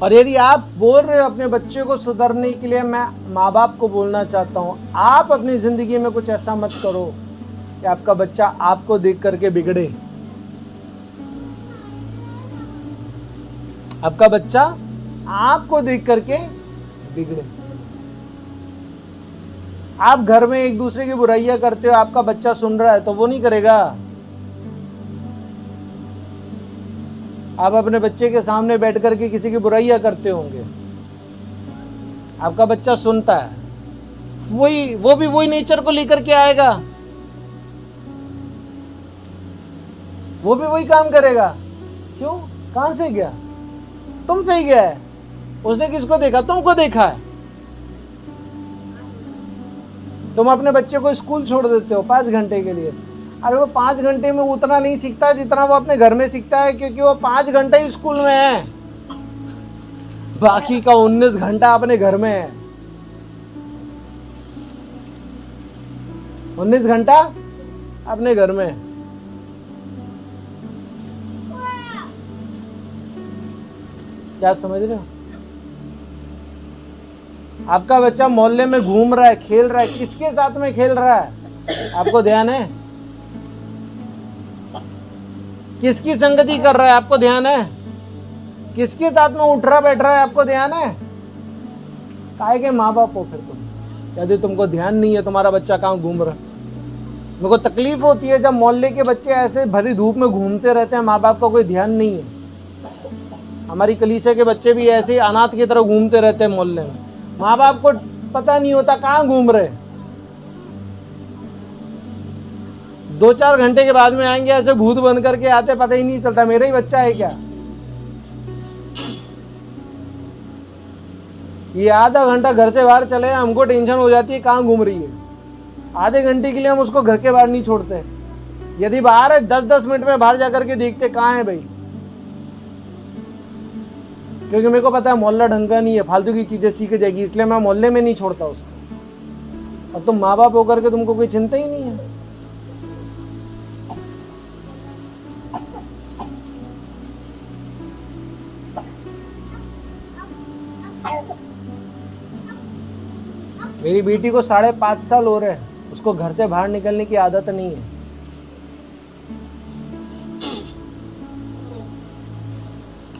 और यदि आप बोल रहे हो अपने बच्चे को सुधरने के लिए, मैं माँ बाप को बोलना चाहता हूँ, आप अपनी जिंदगी में कुछ ऐसा मत करो कि आपका बच्चा आपको देख करके बिगड़े। आपका बच्चा आपको देख करके बिगड़े। आप घर में एक दूसरे की बुराइयां करते हो, आपका बच्चा सुन रहा है तो वो नहीं करेगा। आप अपने बच्चे के सामने बैठ करके किसी की बुराइयां करते होंगे, आपका बच्चा सुनता है, वो भी वही नेचर को लेकर के आएगा, वो भी वही काम करेगा। क्यों? कहां से गया? तुमसे ही गया है। उसने किसको देखा? तुमको देखा है। तुम अपने बच्चे को स्कूल छोड़ देते हो 5 घंटे के लिए। अरे वो 5 घंटे में उतना नहीं सीखता जितना वो अपने घर में सीखता है, क्योंकि वो 5 घंटे ही स्कूल में है, बाकी का 19 घंटा अपने घर में है। 19 घंटा अपने घर में है। क्या आप समझ रहे हो? आपका बच्चा मोहल्ले में घूम रहा है, खेल रहा है, किसके साथ में खेल रहा है आपको ध्यान है? किसकी संगति कर रहा है आपको ध्यान है? किसके साथ में उठ रहा बैठ रहा है आपको ध्यान है? काहे के माँ बाप हो फिर तुम, यदि तुमको ध्यान नहीं है तुम्हारा बच्चा कहाँ घूम रहा। मेरे को तकलीफ होती है जब मोहल्ले के बच्चे ऐसे भरी धूप में घूमते रहते हैं, माँ बाप का कोई ध्यान नहीं है। हमारी कलीसिया के बच्चे भी ऐसे ही अनाथ की तरह घूमते रहते हैं मोहल्ले में, माँ बाप को पता नहीं होता कहाँ घूम रहे। 2-4 घंटे के बाद में आएंगे ऐसे भूत बन करके आते, पता ही नहीं चलता मेरा ही बच्चा है क्या। ये आधा घंटा घर से बाहर चले, हमको टेंशन हो जाती है कहाँ घूम रही है। आधे घंटे के लिए हम उसको घर के बाहर नहीं छोड़ते। यदि बाहर है 10-10 मिनट में बाहर जाकर के देखते कहाँ है भाई, क्योंकि मेरे को पता है मोहल्ला ढंग का नहीं है, फालतू की चीजें सीख जाएगी, इसलिए मैं मोहल्ले में नहीं छोड़ता उसको। अब तुम माँ बाप होकर के तुमको कोई चिंता ही नहीं है। मेरी बेटी को 5.5 साल हो रहे हैं, उसको घर से बाहर निकलने की आदत नहीं है।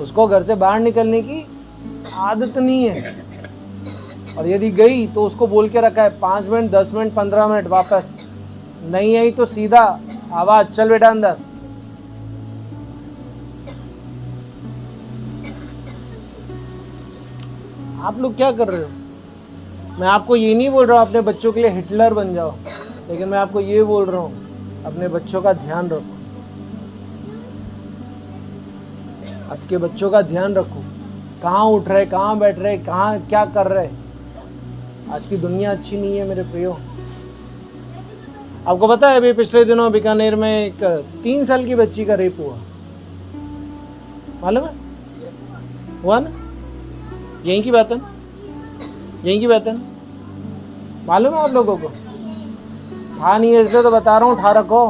उसको घर से बाहर निकलने की आदत नहीं है, और यदि गई तो उसको बोल के रखा है 5 मिनट 10 मिनट 15 मिनट वापस, नहीं आई तो सीधा आवाज, चल बेटा अंदर। आप लोग क्या कर रहे हो? मैं आपको ये नहीं बोल रहा हूँ अपने बच्चों के लिए हिटलर बन जाओ, लेकिन मैं आपको ये बोल रहा हूँ अपने बच्चों का ध्यान रखो। आपके बच्चों का ध्यान रखो, कहाँ उठ रहे, कहाँ बैठ रहे, कहाँ क्या कर रहे। आज की दुनिया अच्छी नहीं है मेरे प्रियो। आपको पता है अभी पिछले दिनों बीकानेर में एक 3 साल की बच्ची का रेप हुआ, मालूम है? हुआ ना? यहीं की बात है, यहीं की बात है, मालूम है आप लोगों को? हाँ नहीं है इसलिए तो बता रहा हूँ, उठा रखो।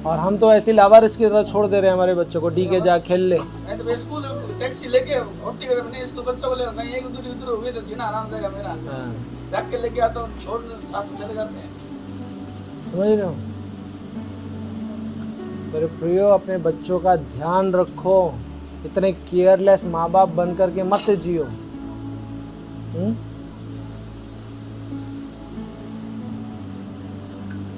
और हम तो ऐसी लावारिस की तरह छोड़ दे रहे हैं हमारे बच्चों को, ठीक है जा खेल ले। तो स्कूल टैक्सी लेके होती है, मैंने स्कूल बच्चों को ले कहीं एक उधर हो गई तो जीना आराम जाएगा मेरा। जाके लेके आता हूँ, छोड़ साथ में चले जाते हैं। समझ रहे हो? मेरे प्रियो, अपने बच्चों का ध्यान रखो। इतने केयरलेस माँ बाप बन करके मत जियो।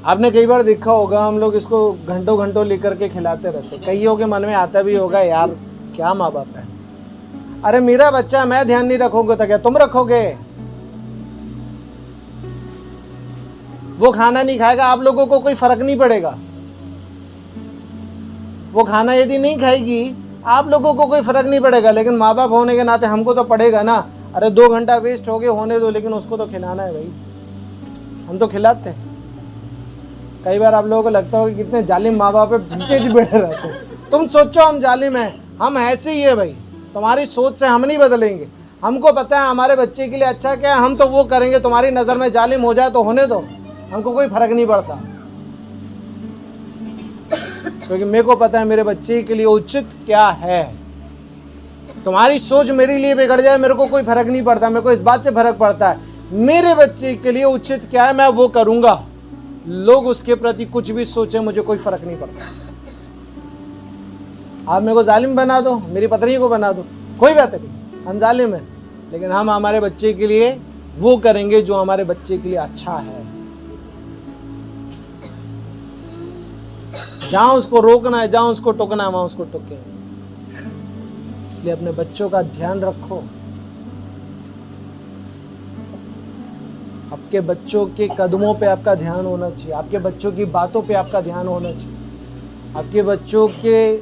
आपने कई बार देखा होगा, हम लोग इसको घंटों घंटों लेकर के खिलाते रहते। कईयों के मन में आता भी होगा, यार क्या माँ बाप है, अरे मेरा बच्चा, मैं ध्यान नहीं रखोगे तो क्या तुम रखोगे? वो खाना नहीं खाएगा, आप लोगों को कोई फर्क नहीं पड़ेगा। वो खाना यदि नहीं खाएगी, आप लोगों को कोई फर्क नहीं पड़ेगा, लेकिन माँ बाप होने के नाते हमको तो पड़ेगा ना। अरे 2 घंटा वेस्ट हो गए, होने दो, लेकिन उसको तो खिलाना है भाई। हम तो खिलाते हैं। कई बार आप लोगों को लगता होगा कि कितने जालिम माँ बाप है, पीछे भी बैठे रहते हैं। तुम सोचो हम जालिम हैं, हम ऐसे ही है भाई। तुम्हारी सोच से हम नहीं बदलेंगे। हमको पता है हमारे बच्चे के लिए अच्छा क्या है, हम तो वो करेंगे। तुम्हारी नज़र में जालिम हो जाए तो होने दो, हमको कोई फर्क नहीं पड़ता, क्योंकि मेरे को पता है मेरे बच्चे के लिए उचित क्या है। तुम्हारी सोच मेरे लिए बिगड़ जाए, मेरे को कोई फर्क नहीं पड़ता। मेरे को इस बात से फर्क पड़ता है मेरे बच्चे के लिए उचित क्या है, मैं वो करूंगा। लोग उसके प्रति कुछ भी सोचे, मुझे कोई फर्क नहीं पड़ता। आप मेरे को जालिम बना दो, मेरी पत्नी को बना दो, कोई बात नहीं, हम जालिम हैं, लेकिन हम हमारे बच्चे के लिए वो करेंगे जो हमारे बच्चे के लिए अच्छा है। जहां उसको रोकना है, जहां उसको टोकना है, वहां उसको टोकेंगे। इसलिए अपने बच्चों का ध्यान रखो। आपके बच्चों के कदमों पे आपका ध्यान होना चाहिए, आपके बच्चों की बातों पे आपका ध्यान होना चाहिए, आपके बच्चों के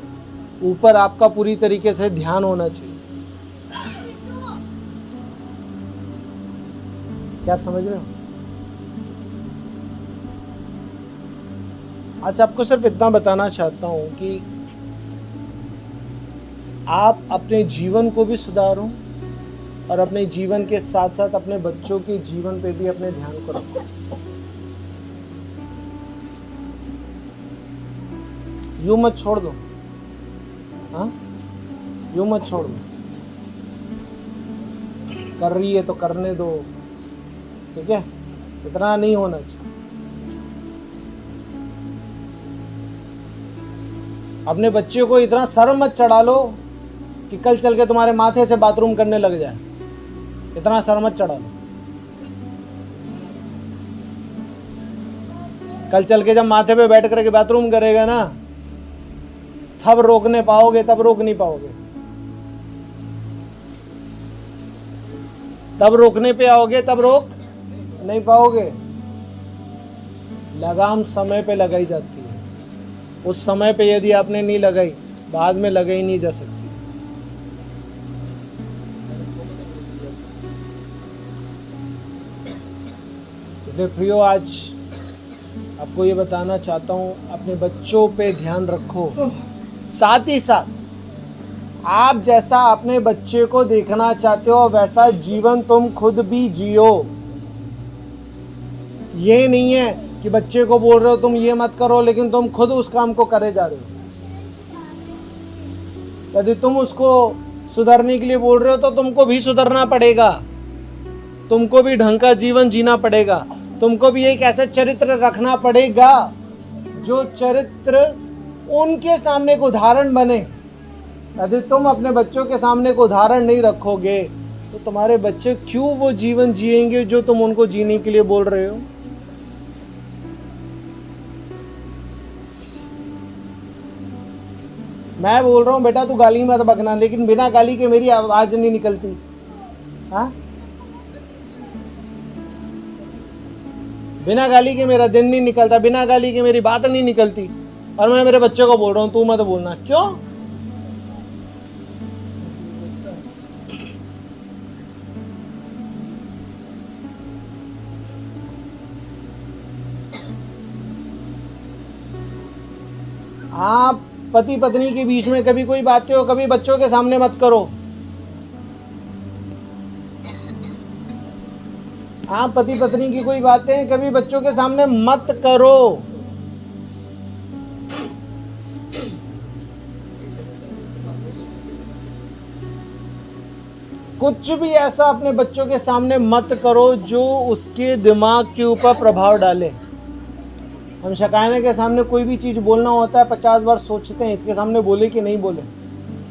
ऊपर आपका पूरी तरीके से ध्यान होना चाहिए। क्या आप समझ रहे हो? आज आपको सिर्फ इतना बताना चाहता हूं कि आप अपने जीवन को भी सुधारो और अपने जीवन के साथ साथ अपने बच्चों के जीवन पे भी अपने ध्यान को रखो। यूं मत छोड़ दो, हाँ, यूं मत छोड़ दो। कर रही है तो करने दो, ठीक है? इतना नहीं होना चाहिए। अपने बच्चे को इतना सर मत चढ़ा लो कि कल चल के तुम्हारे माथे से बाथरूम करने लग जाए। इतना सर मत चढ़ा लो। कल चल के जब माथे पे बैठ करके बाथरूम करेगा ना, तब रोकने पाओगे, तब रोक नहीं पाओगे। तब रोकने पे आओगे, तब रोक नहीं पाओगे। लगाम समय पे लगाई जाती है। उस समय पे यदि आपने नहीं लगाई, बाद में लगाई नहीं जा सकती। इसलिए प्रियो, आज आपको ये बताना चाहता हूँ, अपने बच्चों पे ध्यान रखो। साथ ही साथ आप जैसा अपने बच्चे को देखना चाहते हो वैसा जीवन तुम खुद भी जियो। ये नहीं है कि बच्चे को बोल रहे हो तुम ये मत करो, लेकिन तुम खुद उस काम को करे जा रहे हो। यदि तुम उसको सुधरने के लिए बोल रहे हो तो तुमको भी सुधरना पड़ेगा, तुमको भी ढंग का जीवन जीना पड़ेगा, तुमको भी एक ऐसा चरित्र रखना पड़ेगा जो चरित्र उनके सामने एक उदाहरण बने। यदि तुम अपने बच्चों के सामने को उदाहरण नहीं रखोगे तो तुम्हारे बच्चे क्यों वो जीवन जिएंगे जो तुम उनको जीने के लिए बोल रहे हो? मैं बोल रहा हूँ बेटा तू गाली मत बकना, लेकिन बिना गाली के मेरी आवाज नहीं निकलती। हाँ, बिना गाली के मेरा दिन नहीं निकलता, बिना गाली के मेरी बात नहीं निकलती, और मैं मेरे बच्चे को बोल रहा हूँ तू मत बोलना। क्यों? आप पति पत्नी के बीच में कभी कोई बातें हो, कभी बच्चों के सामने मत करो। आप पति पत्नी की कोई बातें कभी बच्चों के सामने मत करो। कुछ भी ऐसा अपने बच्चों के सामने मत करो जो उसके दिमाग के ऊपर प्रभाव डाले। हम शकायना के सामने कोई भी चीज़ बोलना होता है 50 बार सोचते हैं, इसके सामने बोले कि नहीं बोले,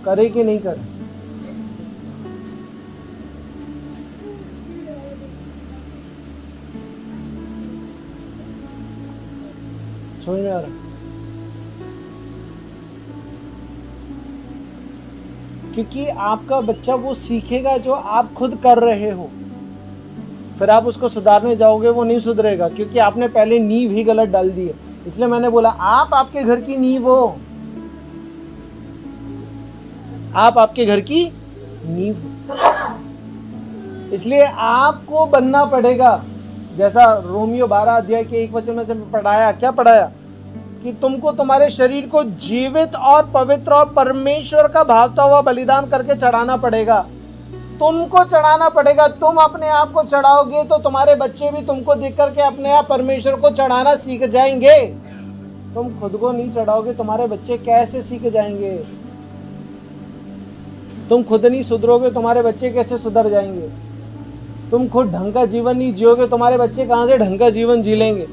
करे कि नहीं करे। समझ में आ रहा? क्योंकि आपका बच्चा वो सीखेगा जो आप खुद कर रहे हो। फिर आप उसको सुधारने जाओगे, वो नहीं सुधरेगा, क्योंकि आपने पहले नींव ही गलत डाल दी है। इसलिए मैंने बोला आप आपके घर की नींव हो, आप आपके घर की नींव हो। इसलिए आपको बनना पड़ेगा, जैसा रोमियो 12 अध्याय के 1 वचन में से पढ़ाया। क्या पढ़ाया? कि तुमको तुम्हारे शरीर को जीवित और पवित्र और परमेश्वर का भावता हुआ बलिदान करके चढ़ाना पड़ेगा। तुमको चढ़ाना पड़ेगा। तुम अपने आप को चढ़ाओगे तो तुम्हारे बच्चे भी तुमको देख करके अपने आप परमेश्वर को चढ़ाना सीख जाएंगे। तुम खुद को नहीं चढ़ाओगे, तुम्हारे बच्चे कैसे सीख जाएंगे? तुम खुद नहीं सुधरोगे, तुम्हारे बच्चे कैसे सुधर जाएंगे? तुम खुद ढंग का जीवन नहीं जियोगे, तुम्हारे बच्चे कहां से ढंग का जीवन जी लेंगे?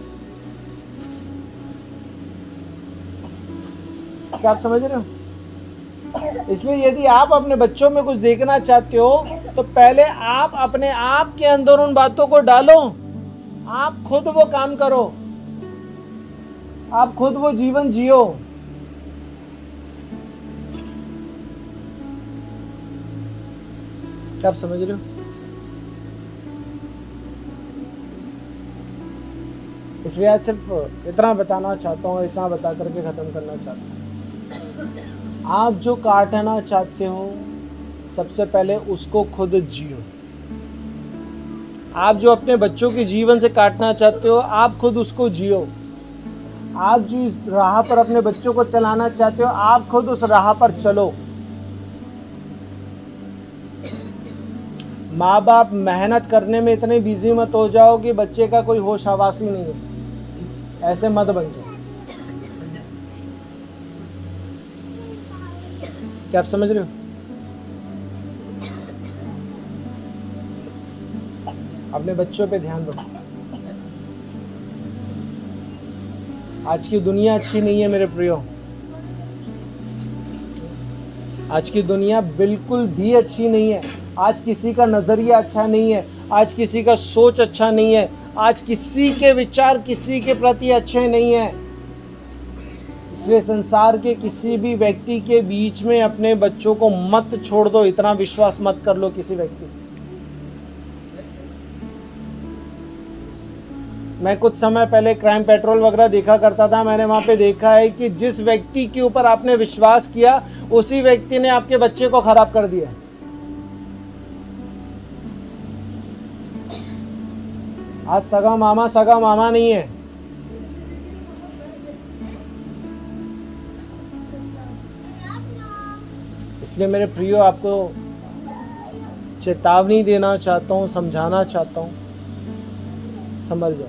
क्या आप समझ रहे हो? इसलिए यदि आप अपने बच्चों में कुछ देखना चाहते हो तो पहले आप अपने आप के अंदर उन बातों को डालो। आप खुद वो काम करो, आप खुद वो जीवन जियो। क्या आप समझ रहे हो? इसलिए आज सिर्फ इतना बताना चाहता हूँ, इतना बता करके खत्म करना चाहता हूँ। आप जो काटना चाहते हो सबसे पहले उसको खुद जियो। आप जो अपने बच्चों के जीवन से काटना चाहते हो आप खुद उसको जियो। आप जो इस राह पर अपने बच्चों को चलाना चाहते हो आप खुद उस राह पर चलो। माँ बाप मेहनत करने में इतने बिजी मत हो जाओ कि बच्चे का कोई होश हवास ही नहीं है। ऐसे मत बन जाओ। क्या आप समझ रहे हो? अपने बच्चों पे ध्यान रखो। आज की दुनिया अच्छी नहीं है मेरे प्रियो। आज की दुनिया बिल्कुल भी अच्छी नहीं है। आज किसी का नजरिया अच्छा नहीं है, आज किसी का सोच अच्छा नहीं है, आज किसी के विचार किसी के प्रति अच्छे नहीं है। इसलिए संसार के किसी भी व्यक्ति के बीच में अपने बच्चों को मत छोड़ दो। इतना विश्वास मत कर लो किसी व्यक्ति। मैं कुछ समय पहले क्राइम पेट्रोल वगैरह देखा करता था। मैंने वहां पे देखा है कि जिस व्यक्ति के ऊपर आपने विश्वास किया उसी व्यक्ति ने आपके बच्चे को खराब कर दिया। आज सगा मामा नहीं है। इसलिए मेरे प्रियो आपको चेतावनी देना चाहता हूँ, समझाना चाहता हूँ, समझ जाओ।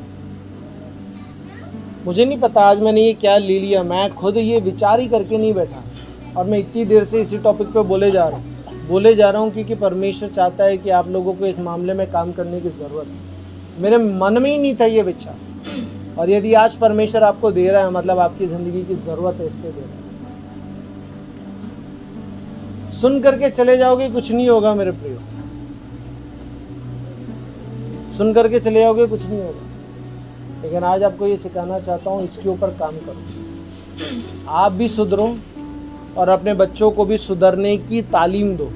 मुझे नहीं पता आज मैंने ये क्या ले लिया, मैं खुद ये विचार ही करके नहीं बैठा और मैं इतनी देर से इसी टॉपिक पे बोले जा रहा हूँ क्योंकि परमेश्वर चाहता है कि आप लोगों को इस मामले में काम करने की ज़रूरत है। मेरे मन में ही नहीं था ये विचार, और यदि आज परमेश्वर आपको दे रहा है मतलब आपकी ज़िंदगी की ज़रूरत है, इसलिए दे रहा है। सुन करके चले जाओगे कुछ नहीं होगा मेरे प्रियो, सुन करके चले जाओगे कुछ नहीं होगा। लेकिन आज आपको ये सिखाना चाहता हूँ, इसके ऊपर काम करो। आप भी सुधरो और अपने बच्चों को भी सुधरने की तालीम दो।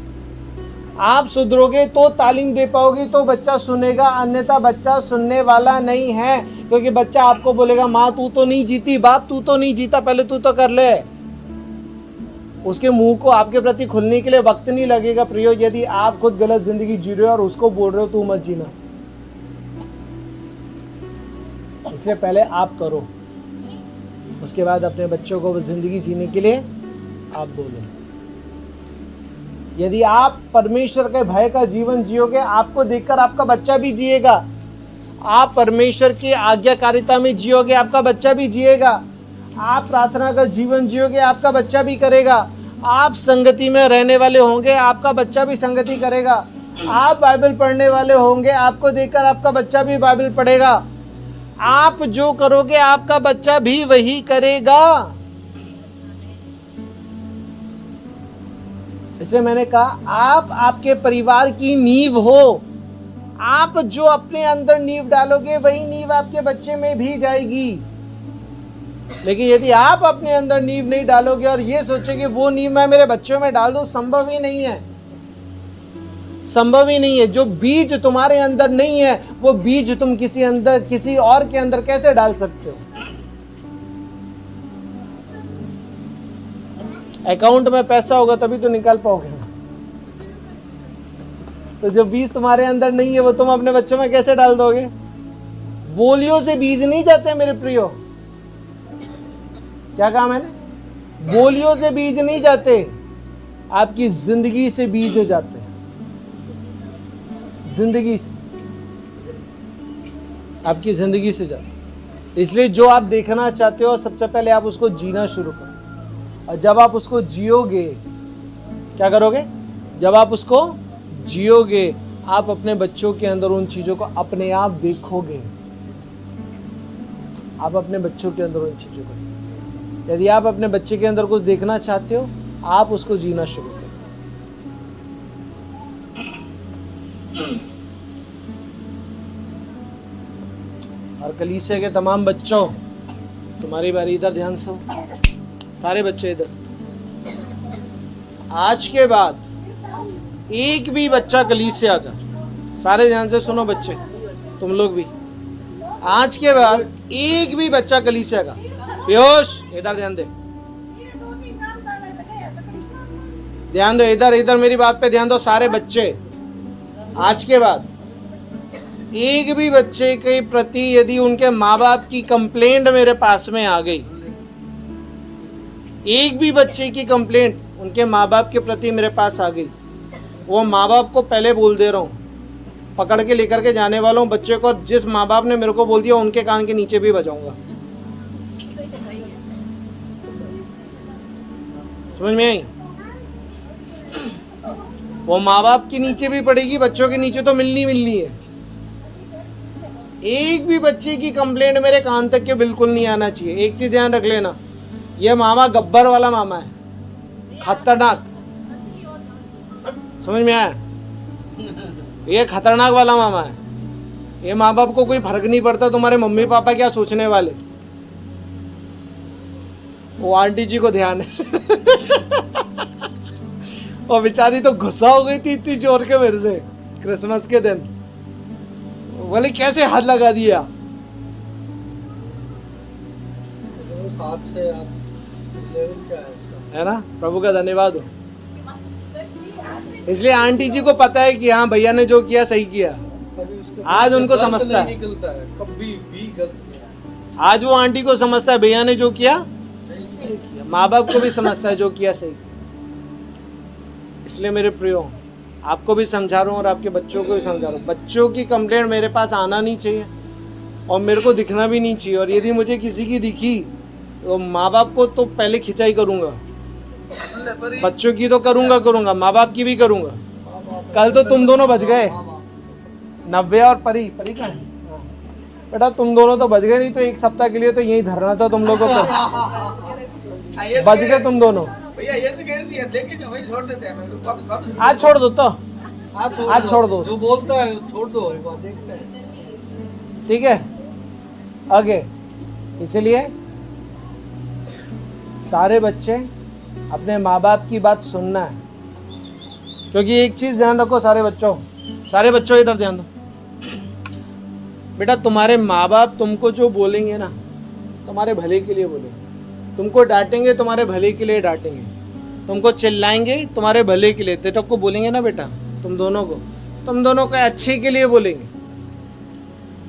आप सुधरोगे तो तालीम दे पाओगे तो बच्चा सुनेगा, अन्यथा बच्चा सुनने वाला नहीं है। क्योंकि बच्चा आपको बोलेगा माँ तू तो नहीं जीती, बाप तू तो नहीं जीता, पहले तू तो कर ले। उसके मुंह को आपके प्रति खुलने के लिए वक्त नहीं लगेगा प्रियो, यदि आप खुद गलत जिंदगी जी रहे हो और उसको बोल रहे हो तू मत जीना। इसलिए पहले आप करो, उसके बाद अपने बच्चों को जिंदगी जीने के लिए आप बोलो। यदि आप परमेश्वर के भय का जीवन जियोगे, आपको देखकर आपका बच्चा भी जिएगा। आप परमेश्वर की आज्ञाकारिता में जियोगे, आपका बच्चा भी जिएगा। आप प्रार्थना का जीवन जियोगे, आपका बच्चा भी करेगा। आप संगति में रहने वाले होंगे, आपका बच्चा भी संगति करेगा। आप बाइबल पढ़ने वाले होंगे, आपको देखकर आपका बच्चा भी बाइबल पढ़ेगा। आप जो करोगे आपका बच्चा भी वही करेगा। इसलिए मैंने कहा आप आपके परिवार की नींव हो। आप जो अपने अंदर नींव डालोगे वही नींव आपके बच्चे में भी जाएगी। लेकिन यदि आप अपने अंदर नींव नहीं डालोगे और ये सोचोगे वो नींव मैं मेरे बच्चों में डाल दूं, संभव ही नहीं है, संभव ही नहीं है। जो बीज तुम्हारे अंदर नहीं है वो बीज तुम किसी और के अंदर कैसे डाल सकते हो? अकाउंट में पैसा होगा तभी तो निकाल पाओगे ना। तो जो बीज तुम्हारे अंदर नहीं है वो तुम अपने बच्चों में कैसे डाल दोगे? बोलियों से बीज नहीं जाते मेरे प्रियो। क्या कहा मैंने? बोलियों से बीज नहीं जाते, आपकी जिंदगी से बीज जाते हैं। जिंदगी से, आपकी जिंदगी से जाते। इसलिए जो आप देखना चाहते हो सबसे पहले आप उसको जीना शुरू करो। और जब आप उसको जियोगे, क्या करोगे? जब आप उसको जियोगे आप अपने बच्चों के अंदर उन चीजों को अपने आप देखोगे। आप अपने बच्चों के अंदर उन चीजों को, यदि आप अपने बच्चे के अंदर कुछ देखना चाहते हो आप उसको जीना शुरू करो। और कलीसिया के तमाम बच्चों, तुम्हारी बारी, इधर ध्यान से हो। सारे बच्चे इधर। आज के बाद एक भी बच्चा कलीसिया का, सारे ध्यान से सुनो बच्चे, तुम लोग भी, आज के बाद एक भी बच्चा कलीसिया का, पीयूष इधर ध्यान दे, ध्यान दो इधर, इधर मेरी बात पे ध्यान दो सारे बच्चे। आज के बाद एक भी बच्चे के प्रति यदि उनके माँ बाप की कंप्लेंट मेरे पास में आ गई, एक भी बच्चे की कंप्लेंट उनके माँ बाप के प्रति मेरे पास आ गई, वो माँ बाप को पहले बोल दे रहा हूँ, पकड़ के लेकर के जाने वाला हूँ बच्चे को। जिस माँ बाप ने मेरे को बोल दिया उनके कान के नीचे भी बजाऊंगा। समझ में आई? वो माँ बाप के नीचे भी पड़ेगी, बच्चों के नीचे तो मिलनी है। एक भी बच्चे की कंप्लेंट मेरे कान तक के बिल्कुल नहीं आना चाहिए। एक चीज ध्यान रख लेना, ये मामा गब्बर वाला मामा है, खतरनाक। समझ में आया? ये खतरनाक वाला मामा है। ये माँ बाप को कोई फर्क नहीं पड़ता तुम्हारे मम्मी पापा क्या सोचने वाले। वो आंटी जी को ध्यान है और बेचारी तो गुस्सा हो गई थी इतनी जोर के मेरे से क्रिसमस के दिन, बोले कैसे हाथ लगा दिया। हाथ से लेवल क्या है इसका? है ना? प्रभु का धन्यवाद हो। इसलिए आंटी जी को पता है कि हाँ भैया ने जो किया सही किया। आज उनको समझता है, कभी भी गलत नहीं। आज वो आंटी को समझता है भैया ने जो किया सही किया। माँ बाप को भी समझता है जो किया सही। इसलिए मेरे प्रियो, आपको भी समझा रहा हूँ और आपके बच्चों को भी समझा रहा हूँ, बच्चों की कंप्लेंट मेरे पास आना नहीं चाहिए और मेरे को दिखना भी नहीं चाहिए। और यदि मुझे किसी की दिखी तो माँ बाप को तो पहले खिंचाई करूँगा, बच्चों की तो करूँगा, माँ बाप की भी करूँगा। कल तो तुम दोनों बच गए, नव्या और परी कहाँ है बेटा? तुम दोनों तो बच गए, नहीं तो एक सप्ताह के लिए तो यहीं धरना था तुम लोगों को। बच गए तुम दोनों। भैया ये तो कह दिया, लेकिन वही छोड़ देते हैं, वापस आज छोड़ दो तो, आज छोड़ दो, जो बोलता है छोड़ दो, एक बार देखते हैं। ठीक है आगे। इसलिए सारे बच्चे अपने माँ बाप की बात सुनना है, क्योंकि एक चीज ध्यान रखो सारे बच्चों इधर ध्यान दो बेटा। तुम्हारे माँ बाप तुमको जो बोलेंगे ना, तुम्हारे भले के लिए बोलेंगे। तुमको डांटेंगे तुम्हारे भले के लिए डांटेंगे, तुमको चिल्लाएंगे तुम्हारे भले के लिए। तेरे को बोलेंगे ना बेटा, तुम दोनों को अच्छे के लिए बोलेंगे,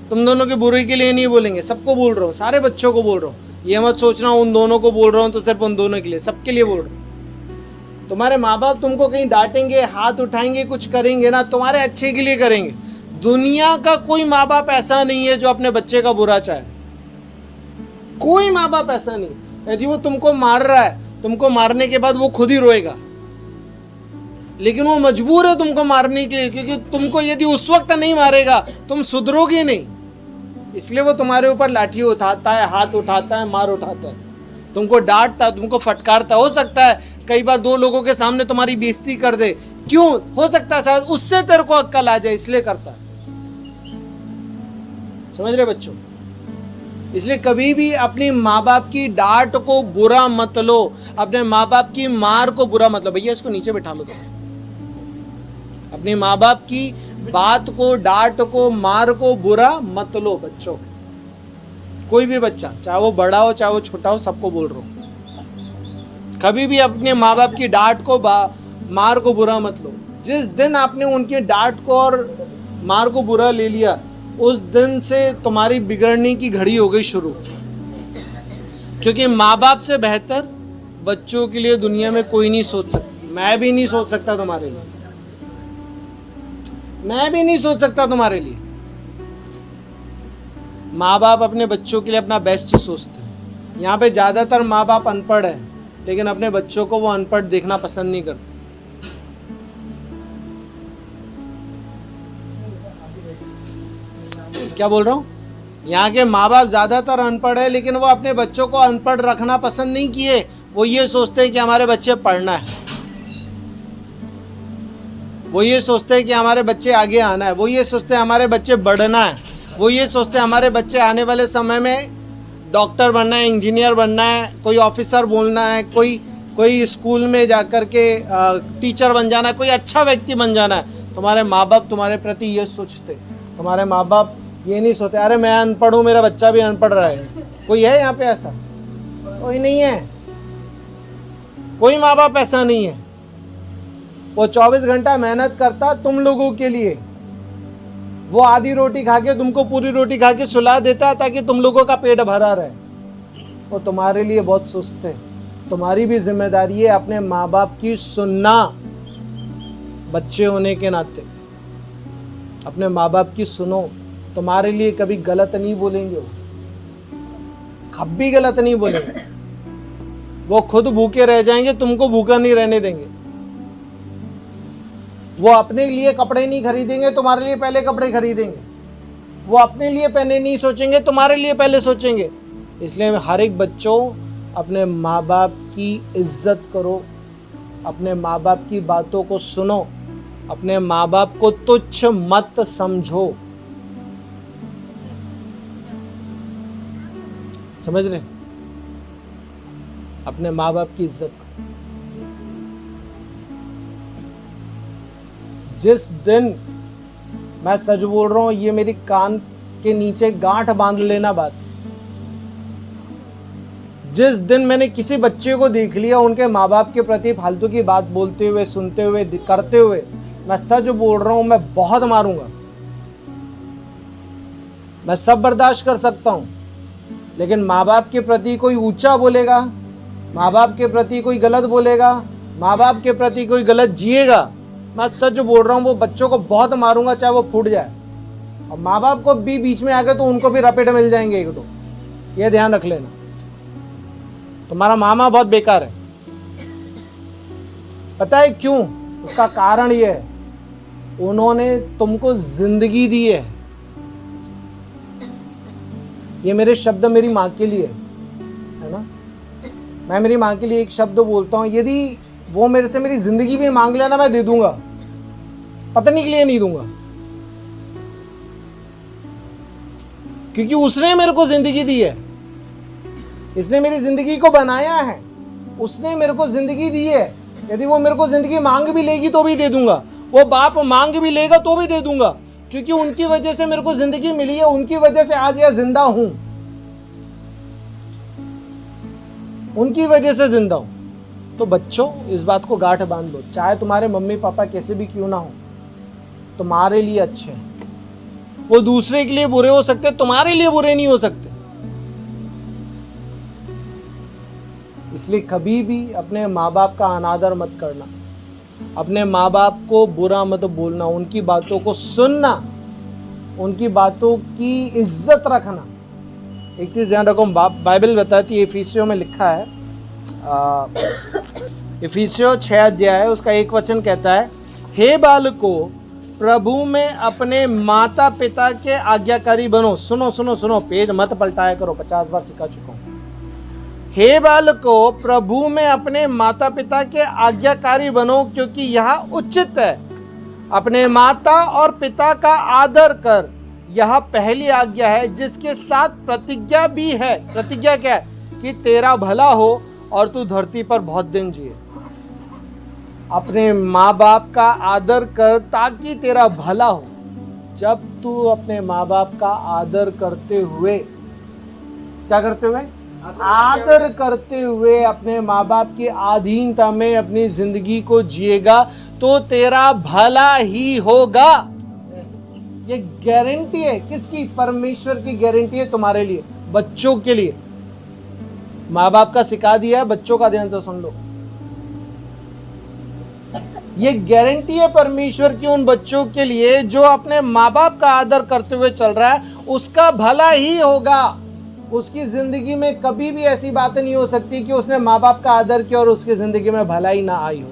तुम दोनों के बुरे के लिए नहीं बोलेंगे। सबको बोल रहा हूँ, सारे बच्चों को बोल रहा हूँ। ये मत सोचना उन दोनों को बोल रहा हूँ तो सिर्फ उन दोनों के लिए, सबके लिए बोल रहा हूँ। तुम्हारे माँ बाप तुमको कहीं डांटेंगे, हाथ उठाएंगे, कुछ करेंगे ना, तुम्हारे अच्छे के लिए करेंगे। दुनिया का कोई माँ बाप ऐसा नहीं है जो अपने बच्चे का बुरा चाहे। कोई माँ बाप ऐसा नहीं। यदि वो तुमको मार रहा है, तुमको मारने के बाद वो खुद ही रोएगा, लेकिन वो मजबूर है तुमको मारने के लिए, क्योंकि तुमको यदि उस वक्त नहीं मारेगा तुम सुधरोगे नहीं। इसलिए वो तुम्हारे ऊपर लाठी उठाता है, हाथ उठाता है, मार उठाता है, तुमको डांटता है, तुमको फटकारता। हो सकता है कई बार 2 लोगों के सामने तुम्हारी बेइज्जती कर दे, क्यों? हो सकता है शायद उससे तेरे को अक्ल आ जाए, इसलिए करता है। समझ रहे बच्चों? इसलिए कभी भी अपनी माँ बाप की डांट को बुरा मत लो, अपने माँ बाप की मार को बुरा मत लो। भैया इसको नीचे बैठा लो। तुम अपनी माँ बाप की बात को, डांट को, मार को बुरा मत लो बच्चों। कोई भी बच्चा, चाहे वो बड़ा हो चाहे वो छोटा हो, सबको बोल रहा हूं, कभी भी अपने माँ बाप की डांट को, मार को बुरा मत लो। जिस दिन आपने उनकी डांट को और मार को बुरा ले लिया, उस दिन से तुम्हारी बिगड़ने की घड़ी हो गई शुरू। क्योंकि माँ बाप से बेहतर बच्चों के लिए दुनिया में कोई नहीं सोच सकता। मैं भी नहीं सोच सकता तुम्हारे लिए, मैं भी नहीं सोच सकता तुम्हारे लिए। माँ बाप अपने बच्चों के लिए अपना बेस्ट सोचते हैं। यहाँ पे ज़्यादातर माँ बाप अनपढ़ है, लेकिन अपने बच्चों को वो अनपढ़ देखना पसंद नहीं करते। क्या बोल रहा हूँ? यहाँ के माँ बाप ज़्यादातर अनपढ़ है, लेकिन वो अपने बच्चों को अनपढ़ रखना पसंद नहीं किए। वो ये सोचते हैं कि हमारे बच्चे पढ़ना है, वो ये सोचते हैं कि हमारे बच्चे आगे आना है, वो ये सोचते हैं हमारे बच्चे बढ़ना है, वो ये सोचते हैं हमारे बच्चे आने वाले समय में डॉक्टर बनना है, इंजीनियर बनना है, कोई ऑफिसर बोलना है, कोई स्कूल में जाकर के टीचर बन जाना है, कोई अच्छा व्यक्ति बन जाना है। तुम्हारे माँ बाप तुम्हारे प्रति ये सोचते। तुम्हारे माँ बाप ये नहीं सोचते अरे मैं अनपढ़ हूँ, मेरा बच्चा भी अनपढ़ रहा है। कोई है यहाँ पे ऐसा? कोई नहीं है। कोई माँ बाप ऐसा नहीं है। वो 24 घंटा मेहनत करता तुम लोगों के लिए। वो आधी रोटी खा के तुमको पूरी रोटी खा के सुला देता ताकि तुम लोगों का पेट भरा रहे। वो तुम्हारे लिए बहुत सुस्त है। तुम्हारी भी जिम्मेदारी है अपने माँ बाप की सुनना। बच्चे होने के नाते अपने माँ बाप की सुनो। तुम्हारे लिए कभी गलत नहीं बोलेंगे, वो कभी गलत नहीं बोलेंगे। वो खुद भूखे रह जाएंगे, तुमको भूखा नहीं रहने देंगे। वो अपने लिए कपड़े नहीं खरीदेंगे, तुम्हारे लिए पहले कपड़े खरीदेंगे। वो अपने लिए पहले नहीं सोचेंगे, तुम्हारे लिए पहले सोचेंगे। इसलिए हर एक बच्चों अपने माँ बाप की इज्जत करो, अपने माँ बाप की बातों को सुनो, अपने माँ बाप को तुच्छ मत समझो। समझ रहे? अपने माँ बाप की इज्जत करो। जिस दिन, मैं सच बोल रहा हूं, ये मेरी कान के नीचे गांठ बांध लेना बात। जिस दिन मैंने किसी बच्चे को देख लिया उनके माँ बाप के प्रति फालतू की बात बोलते हुए, सुनते हुए, करते हुए, मैं सच बोल रहा हूं, मैं बहुत मारूंगा। मैं सब बर्दाश्त कर सकता हूं, लेकिन माँ बाप के प्रति कोई ऊंचा बोलेगा, माँ बाप के प्रति कोई गलत बोलेगा, माँ बाप के प्रति कोई गलत जिएगा, मैं सच बोल रहा हूँ वो बच्चों को बहुत मारूंगा, चाहे वो फूट जाए। और माँ बाप को भी बीच में आके तो उनको भी रपेट मिल जाएंगे एक दो। ये ध्यान रख लेना। तुम्हारा मामा बहुत बेकार है। पता है क्यों? उसका कारण ये है, उन्होंने तुमको जिंदगी दी है। ये मेरे शब्द मेरी माँ के लिए है ना। मैं मेरी माँ के लिए एक शब्द बोलता हूँ, यदि वो मेरे से मेरी जिंदगी भी मांग लेना, मैं दे दूंगा, पत्नी के लिए नहीं दूंगा। क्योंकि उसने मेरे को जिंदगी दी है, इसने मेरी जिंदगी को बनाया है, उसने मेरे को जिंदगी दी है। यदि वो मेरे को जिंदगी मांग भी लेगी तो भी दे दूंगा, वो बाप मांग भी लेगा तो भी दे दूंगा, क्योंकि उनकी वजह से मेरे को जिंदगी मिली है, उनकी वजह से आज यह जिंदा हूं, उनकी वजह से जिंदा हूं। तो बच्चों इस बात को गांठ बांध लो, चाहे तुम्हारे मम्मी पापा कैसे भी क्यों ना हो, तुम्हारे लिए अच्छे हैं। वो दूसरे के लिए बुरे हो सकते, तुम्हारे लिए बुरे नहीं हो सकते। इसलिए कभी भी अपने माँ बाप का अनादर मत करना, अपने माँ बाप को बुरा मत बोलना, उनकी बातों को सुनना, उनकी बातों की इज्जत रखना। एक चीज़ ध्यान रखो, बाइबल बताती है, इफिसियों में लिखा है, इफिसियों 6 अध्याय है, उसका 1 वचन कहता है, हे बालको प्रभु में अपने माता पिता के आज्ञाकारी बनो। सुनो सुनो सुनो, पेज मत पलटाया करो, 50 बार सिखा चुका हूं। हे बालकों, प्रभु में अपने माता पिता के आज्ञाकारी बनो, क्योंकि यह उचित है। अपने माता और पिता का आदर कर, यह पहली आज्ञा है, जिसके साथ प्रतिज्ञा भी है। प्रतिज्ञा क्या है? कि तेरा भला हो और तू धरती पर बहुत दिन जिए। अपने माँ बाप का आदर कर ताकि तेरा भला हो। जब तू अपने माँ बाप का आदर करते हुए, क्या करते हुए? आदर करते हुए अपने माँ बाप की अधीनता में अपनी जिंदगी को जिएगा तो तेरा भला ही होगा। ये गारंटी है। किसकी? परमेश्वर की गारंटी है तुम्हारे लिए, बच्चों के लिए। माँ बाप का सिखा दिया है, बच्चों का ध्यान से सुन लो। ये गारंटी है परमेश्वर की उन बच्चों के लिए जो अपने माँ बाप का आदर करते हुए चल रहा है, उसका भला ही होगा। उसकी जिंदगी में कभी भी ऐसी बातें नहीं हो सकती कि उसने माँ बाप का आदर किया और उसकी जिंदगी में भलाई ना आई हो।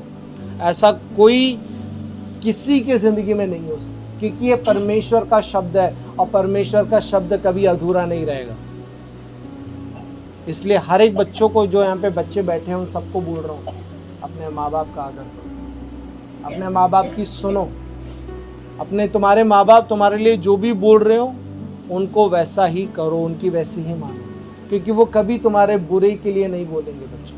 ऐसा कोई किसी की जिंदगी में नहीं हो सकता, क्योंकि ये परमेश्वर का शब्द है और परमेश्वर का शब्द कभी अधूरा नहीं रहेगा। इसलिए हर एक बच्चों को, जो यहाँ पे बच्चे बैठे हैं, उन सबको बोल रहा हूँ, अपने माँ बाप का आदर करो, अपने माँ बाप की सुनो। अपने तुम्हारे माँ बाप तुम्हारे लिए जो भी बोल रहे हो उनको वैसा ही करो, उनकी वैसी ही मानो, क्योंकि वो कभी तुम्हारे बुरे के लिए नहीं बोलेंगे बच्चों।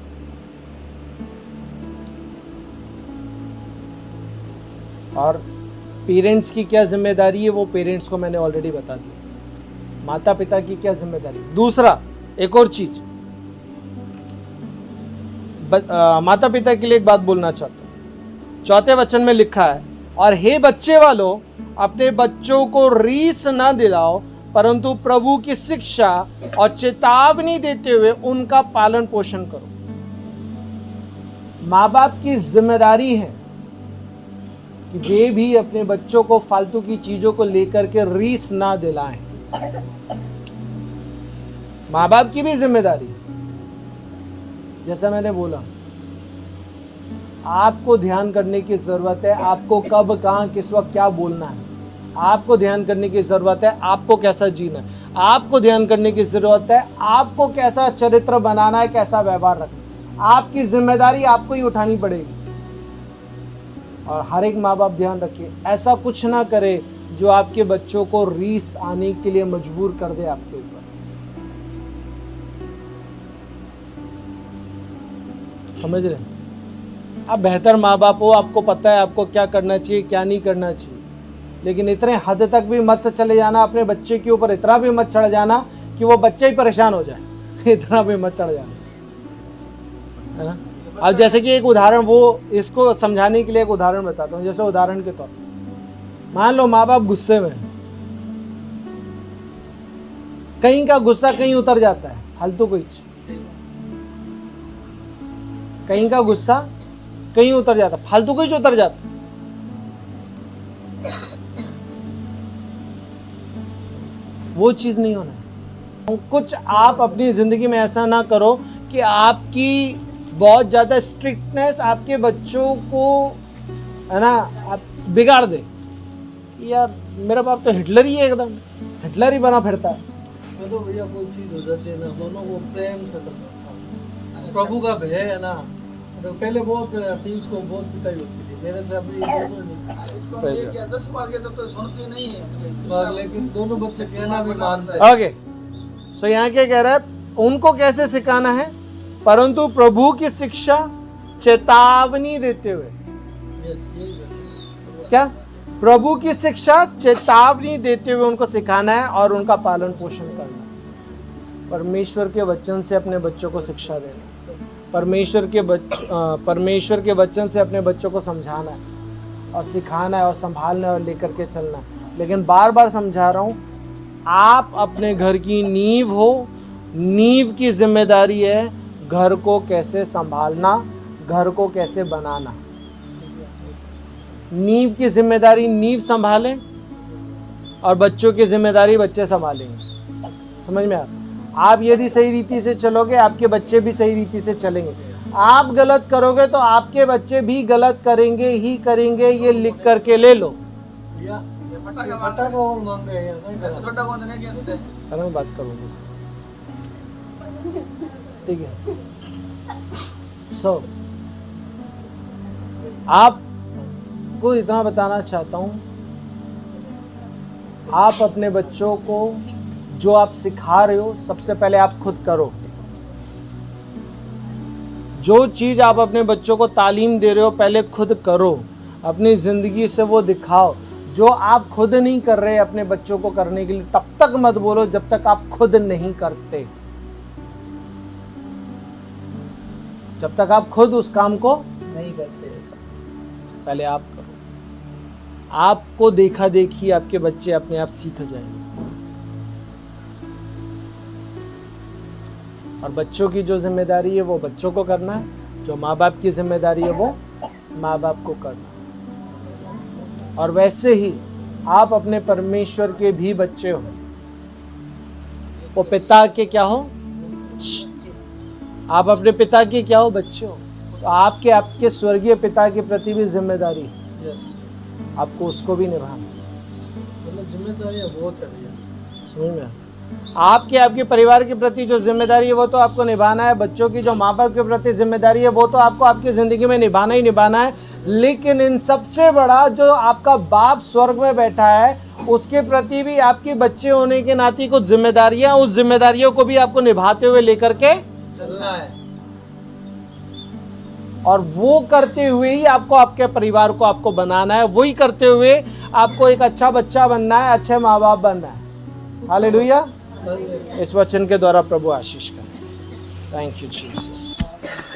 और पेरेंट्स की क्या जिम्मेदारी है वो पेरेंट्स को मैंने ऑलरेडी बता दिया। माता पिता की क्या जिम्मेदारी। दूसरा, एक और चीज, माता पिता के लिए एक बात बोलना चाहता हूं। 4 वचन में लिखा है, और हे बच्चे वालों, अपने बच्चों को रीस न दिलाओ, परंतु प्रभु की शिक्षा और चेतावनी देते हुए उनका पालन पोषण करो। माँ बाप की जिम्मेदारी है कि वे भी अपने बच्चों को फालतू की चीजों को लेकर के रीस ना दिलाएं। माँ बाप की भी जिम्मेदारी, जैसा मैंने बोला, आपको ध्यान करने की जरूरत है। आपको कब, कहां, किस वक्त क्या बोलना है, आपको ध्यान करने की जरूरत है। आपको कैसा जीना है, आपको ध्यान करने की जरूरत है। आपको कैसा चरित्र बनाना है, कैसा व्यवहार रखना, आपकी जिम्मेदारी आपको ही उठानी पड़ेगी। और हर एक माँ बाप ध्यान रखिए, ऐसा कुछ ना करे जो आपके बच्चों को रीस आने के लिए मजबूर कर दे आपके ऊपर। समझ रहे हैं? आप बेहतर माँ बाप हो, आपको पता है आपको क्या करना चाहिए, क्या नहीं करना चाहिए, लेकिन इतने हद तक भी मत चले जाना अपने बच्चे के ऊपर, इतना भी मत चढ़ जाना कि वो बच्चा ही परेशान हो जाए। इतना भी मत चढ़ जाना, है ना। अब जैसे कि एक उदाहरण, वो इसको समझाने के लिए एक उदाहरण बताता हूँ। जैसे उदाहरण के तौर पर मान लो माँ बाप गुस्से में है, कहीं का गुस्सा कहीं उतर जाता है, फालतू कोई चीज, कहीं का गुस्सा कहीं उतर जाता, फालतू कोई उतर जाता। वो चीज नहीं होना। कुछ आप अपनी जिंदगी में ऐसा ना करो कि आपकी बहुत ज्यादा स्ट्रिक्टनेस आपके बच्चों को, है ना, आप बिगाड़ दे। यार मेरा बाप तो हिटलर ही है, एकदम हिटलर ही बना फिरता है। तो भैया कोई चीज हो जाती है ना, दोनों को प्रेम से करना था। प्रभु का भय है ना, तो पहले बहुत पीयूष को बहुत पिटाई होती थी, मेरे से अभी इसको ये किया 10 बार किया तो सुनती नहीं है, लेकिन दोनों बच्चे कहना भी मानते हैं। ओके, सो यहाँ क्या कह रहा है? उनको कैसे सिखाना है? परंतु प्रभु की शिक्षा चेतावनी देते हुए। क्या? प्रभु की शिक्षा चेतावनी देते हुए उनको सिखाना है और उनका पालन पोषण करना। परमेश्वर के वचन से अपने बच्चों को शिक्षा देना, परमेश्वर के वचन से अपने बच्चों को समझाना है और सिखाना है और संभालना है और लेकर के चलना है। लेकिन बार बार समझा रहा हूँ, आप अपने घर की नींव हो, नींव की जिम्मेदारी है घर को कैसे संभालना, घर को कैसे बनाना। नींव की जिम्मेदारी नींव संभालें और बच्चों की जिम्मेदारी बच्चे संभालेंगे। समझ में आप यदि सही रीति से चलोगे, आपके बच्चे भी सही रीति से चलेंगे। आप गलत करोगे तो आपके बच्चे भी गलत करेंगे ही करेंगे, ये लिख करके ले लो। भैया ये ये फटाका फटाका और मांग रहे हैं नहीं करा छोटा कौन नहीं किया सोते अरे मैं बात करूँगा, ठीक है। सो आपको इतना बताना चाहता हूँ, आप अपने बच्चों को जो आप सिखा रहे हो सबसे पहले आप खुद करो। जो चीज़ आप अपने बच्चों को तालीम दे रहे हो पहले खुद करो, अपनी ज़िंदगी से वो दिखाओ। जो आप खुद नहीं कर रहे अपने बच्चों को करने के लिए, तब तक मत बोलो जब तक आप खुद नहीं करते। जब तक आप खुद उस काम को नहीं करते, पहले आप करो। आपको देखा देखी आपके बच्चे अपने आप सीख जाएंगे। और बच्चों की जो जिम्मेदारी है वो बच्चों को करना है, जो माँ बाप की जिम्मेदारी है वो माँ बाप को करना है। और वैसे ही आप अपने परमेश्वर के भी बच्चे हो, वो पिता के क्या हो, आप अपने पिता के क्या हो, बच्चे हो। तो आपके स्वर्गीय पिता के प्रति भी जिम्मेदारी है, यस आपको उसको भी निभाना। मतलब जिम्मेदारियाँ बहुत है भैया। समझ में आया? आपके परिवार के प्रति जो जिम्मेदारी है वो तो आपको निभाना है। बच्चों की जो माँ बाप के प्रति जिम्मेदारी है वो तो आपको आपकी ज़िंदगी में निभाना ही निभाना है। लेकिन इन सबसे बड़ा जो आपका बाप स्वर्ग में बैठा है उसके प्रति भी आपके बच्चे होने के नाते कुछ जिम्मेदारियां, उस जिम्मेदारियों को भी आपको निभाते हुए लेकर के चलना है। और वो करते हुए ही आपको आपके परिवार को आपको बनाना है। वही करते हुए आपको एक अच्छा बच्चा बनना है, अच्छे माँ बाप बनना है। हालेलुया। इस वचन के द्वारा प्रभु आशीष करें। Thank you Jesus.